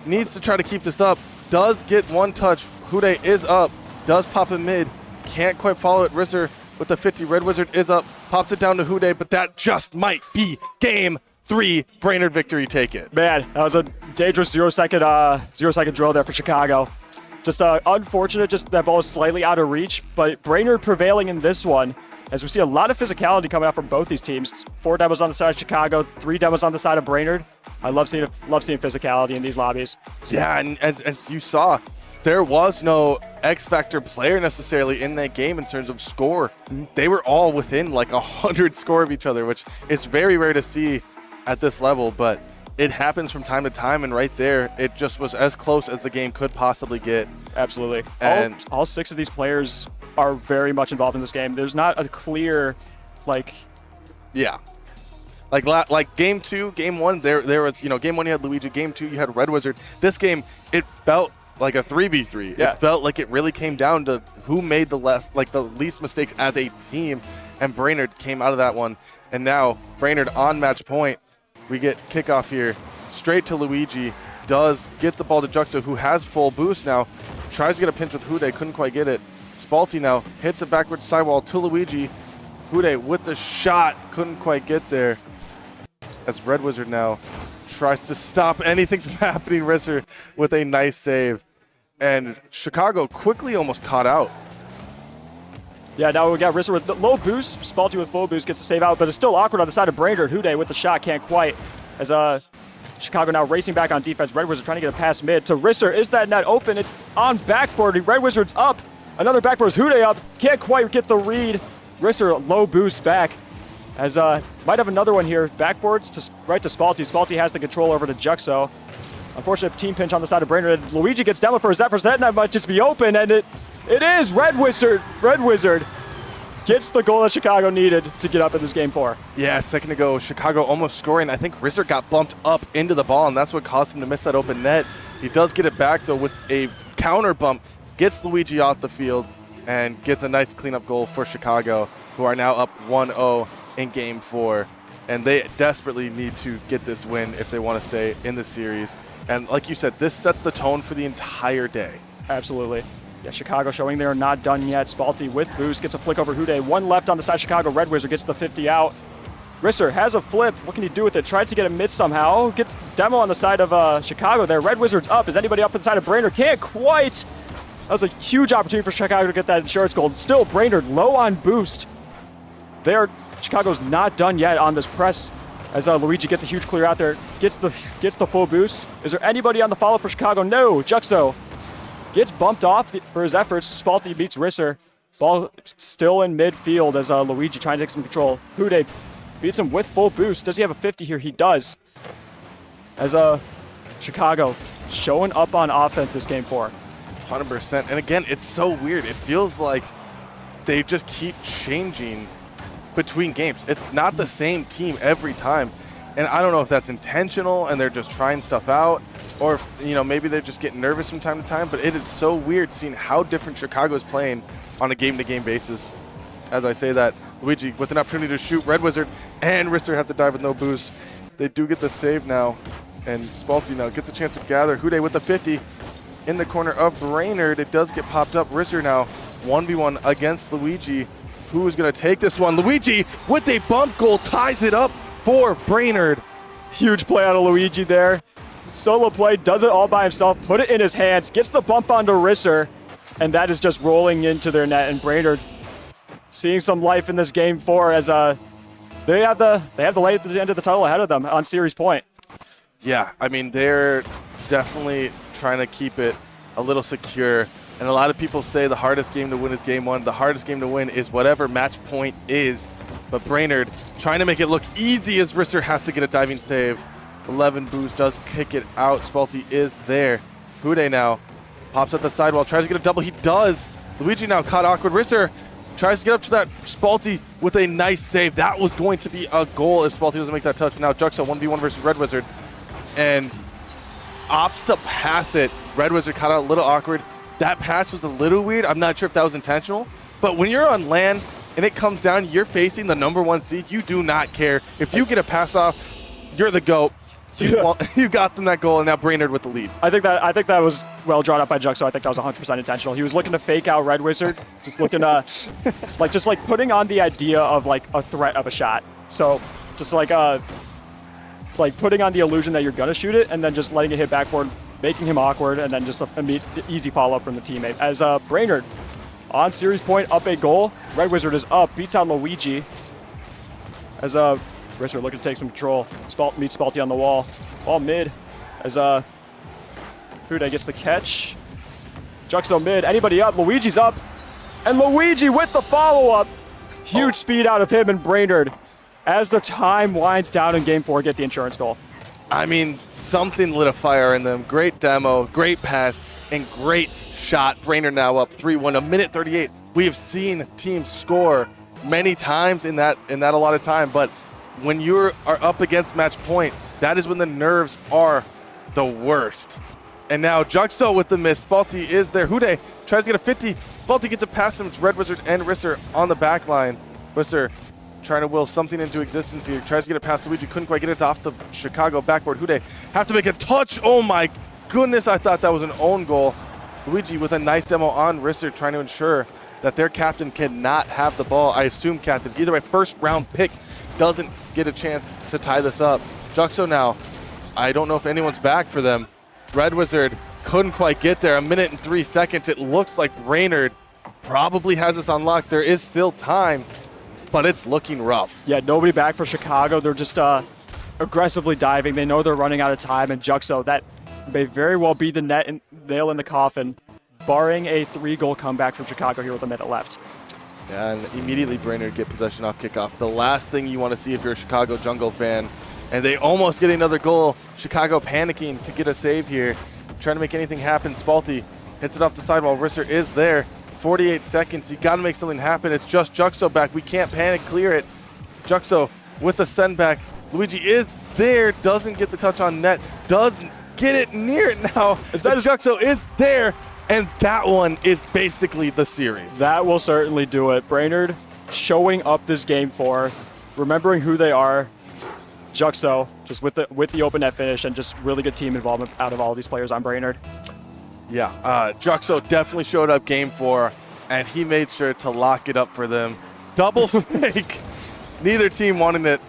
Needs to try to keep this up. Does get one touch. Hude is up. Does pop in mid. Can't quite follow it. Risser with the 50. Red Wizard is up. Pops it down to Hude, but that just might be game 3. Brainerd victory, take it. Man, that was a dangerous 0 second drill there for Chicago. Just unfortunate, just that ball was slightly out of reach, but Brainerd prevailing in this one, as we see a lot of physicality coming out from both these teams. 4 demos on the side of Chicago, 3 demos on the side of Brainerd. I love seeing physicality in these lobbies. Yeah, and as you saw, there was no X-Factor player necessarily in that game in terms of score. They were all within like 100 score of each other, which is very rare to see at this level, but it happens from time to time, and right there, it just was as close as the game could possibly get. Absolutely. And all 6 of these players are very much involved in this game. There's not a clear, yeah. Like game 2, game 1, there was, game 1 you had Luigi, game 2 you had Red Wizard. This game, it felt like a 3v3. Yeah. It felt like it really came down to who made the least mistakes as a team, and Brainerd came out of that one. And now Brainerd on match point. We get kickoff here, straight to Luigi. Does get the ball to Juxo, who has full boost now. Tries to get a pinch with Hude, couldn't quite get it. Spalty now hits a backwards sidewall to Luigi. Hude with the shot, couldn't quite get there. As Red Wizard now tries to stop anything from happening. Risser with a nice save. And Chicago quickly almost caught out. Yeah, now we got Risser with the low boost. Spalty with full boost gets the save out, but it's still awkward on the side of Brainerd. Hude with the shot, can't quite. As Chicago now racing back on defense. Red Wizard trying to get a pass mid to Risser. Is that net open? It's on backboard. Red Wizard's up. Another backboard is Hude up. Can't quite get the read. Risser low boost back. As might have another one here. Backboards to right to Spalty. Spalty has the control over to Juxo. Unfortunate team pinch on the side of Brainerd. Luigi gets demoed for his efforts. That net might just be open, and it is Red Wizard. Red Wizard gets the goal that Chicago needed to get up in this game 4. Yeah, a second ago, Chicago almost scoring. I think Risser got bumped up into the ball, and that's what caused him to miss that open net. He does get it back, though, with a counter bump. Gets Luigi off the field and gets a nice cleanup goal for Chicago, who are now up 1-0 in game 4. And they desperately need to get this win if they want to stay in the series. And like you said, this sets the tone for the entire day. Absolutely. Yeah, Chicago showing they're not done yet. Spalty with boost gets a flick over Hude. 1 left on the side of Chicago. Red Wizard gets the 50 out. Risser has a flip. What can he do with it? Tries to get a mid somehow. Gets demo on the side of Chicago there. Red Wizard's up. Is anybody up for the side of Brainerd? Can't quite. That was a huge opportunity for Chicago to get that insurance goal. Still Brainerd low on boost. Chicago's not done yet on this press as Luigi gets a huge clear out there. Gets the full boost. Is there anybody on the follow for Chicago? No. Juxo gets bumped off for his efforts. Spalty beats Risser. Ball still in midfield as Luigi trying to take some control. Hude beats him with full boost. Does he have a 50 here? He does. As Chicago showing up on offense this game 4. 100%. And again, it's so weird. It feels like they just keep changing between games. It's not the same team every time. And I don't know if that's intentional and they're just trying stuff out, or if, maybe they're just getting nervous from time to time, but it is so weird seeing how different Chicago is playing on a game-to-game basis. As I say that, Luigi with an opportunity to shoot. Red Wizard and Risser have to dive with no boost. They do get the save now, and Spalty now gets a chance to gather. Hude with the 50. in the corner of Brainerd. It does get popped up. Risser now 1v1 against Luigi. Who is going to take this one? Luigi with a bump goal ties it up for Brainerd. Huge play out of Luigi there. Solo play, does it all by himself, put it in his hands, gets the bump onto Risser, and that is just rolling into their net. And Brainerd seeing some life in this game 4 as they have the light at the end of the tunnel ahead of them on series point. Yeah, I mean, they're definitely trying to keep it a little secure. And a lot of people say the hardest game to win is game 1. The hardest game to win is whatever match point is. But Brainerd trying to make it look easy as Risser has to get a diving save. 11 Booze does kick it out. Spalty is there. Hude now pops at the sidewall, tries to get a double. He does. Luigi now caught awkward. Risser tries to get up to that Spalty with a nice save. That was going to be a goal if Spalty doesn't make that touch. Now Juxo 1v1 versus Red Wizard. And opts to pass it. Red Wizard caught out a little awkward. That pass was a little weird. I'm not sure if that was intentional. But when you're on LAN and it comes down, you're facing the #1 seed. You do not care. If you get a pass off, you're the GOAT. You got them that goal, and now Brainerd with the lead. I think that was well drawn up by Juxo. I think that was 100% intentional. He was looking to fake out Red Wizard, just looking like putting on the idea of like a threat of a shot. So just like putting on the illusion that you're gonna shoot it, and then just letting it hit backboard, making him awkward, and then just an easy follow up from the teammate. As Brainerd on series point, up a goal. Red Wizard is up, beats out Luigi. As Risser looking to take some control. Meets Spalty on the wall. Ball mid as Hude gets the catch. Juxo mid. Anybody up? Luigi's up. And Luigi with the follow-up. Huge speed out of him and Brainerd as the time winds down in game 4, get the insurance goal. I mean, something lit a fire in them. Great demo, great pass, and great shot. Brainerd now up 3-1, a minute 38. We have seen teams score many times in that a lot of time, but when you are up against match point, that is when the nerves are the worst. And now Juxo with the miss. Spalty is there. Hude tries to get a 50. Spalty gets a pass from Red Wizard and Risser on the back line. Risser trying to will something into existence here. Tries to get it past Luigi. Couldn't quite get it off the Chicago backboard. Hude have to make a touch. Oh my goodness, I thought that was an own goal. Luigi with a nice demo on Risser, trying to ensure that their captain cannot have the ball. I assume captain. Either way, first round pick doesn't get a chance to tie this up. Juxo now, I don't know if anyone's back for them. Red Wizard couldn't quite get there. A minute and 3 seconds. It looks like Brainerd probably has this unlocked. There is still time, but it's looking rough. Yeah, nobody back for Chicago. They're just aggressively diving. They know they're running out of time, and Juxo, that may very well be the nail in the coffin, barring a 3-goal comeback from Chicago here with a minute left. And immediately Brainerd get possession off kickoff. The last thing you want to see if you're a Chicago Jungle fan. And they almost get another goal. Chicago panicking to get a save here. Trying to make anything happen. Spalty hits it off the sidewall. Risser is there. 48 seconds. You got to make something happen. It's just Juxo back. We can't panic clear it. Juxo with the send back. Luigi is there. Doesn't get the touch on net. Doesn't get it near it now. Juxo is there. And that one is basically the series. That will certainly do it. Brainerd showing up this game 4, remembering who they are. Juxo just with the open net finish and just really good team involvement out of all of these players on Brainerd. Yeah, Juxo definitely showed up game 4, and he made sure to lock it up for them. Double fake. Neither team wanted it.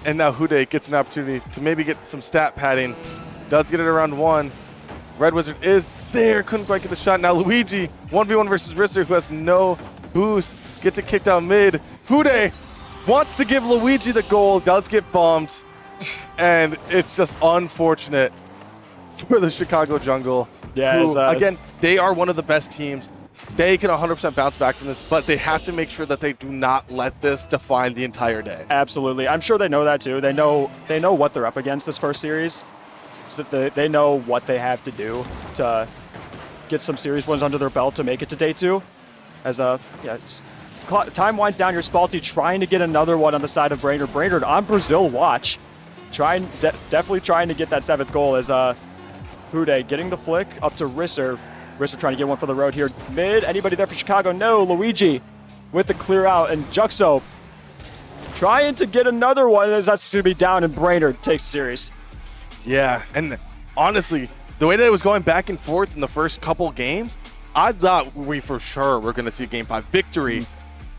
And now Hude gets an opportunity to maybe get some stat padding. Does get it around 1. Red Wizard is there. Couldn't quite get the shot. Now Luigi, 1v1 versus Risser, who has no boost. Gets it kicked out mid. Hude wants to give Luigi the goal. Does get bumped. And it's just unfortunate for the Chicago Jungle. Yeah, who, again, they are one of the best teams. They can 100% bounce back from this, but they have to make sure that they do not let this define the entire day. Absolutely. I'm sure they know that too. They know what they're up against this first series. So they know what they have to do to get some series wins under their belt to make it to day 2. As time winds down, your Spalty trying to get another one on the side of Brainerd. Brainerd on Brazil watch, definitely trying to get that 7th goal. As Hude getting the flick up to Risser. Risser trying to get one for the road here. Mid, anybody there for Chicago? No, Luigi with the clear out, and Juxo trying to get another one as that's going to be down, and Brainerd takes the series. Yeah, and honestly, the way that it was going back and forth in the first couple games, I thought we for sure were going to see a Game 5 victory.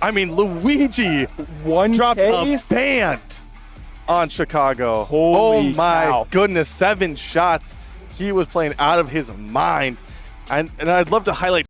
I mean, Luigi dropped a band on Chicago. Holy oh my cow. goodness, 7 shots. He was playing out of his mind. And I'd love to highlight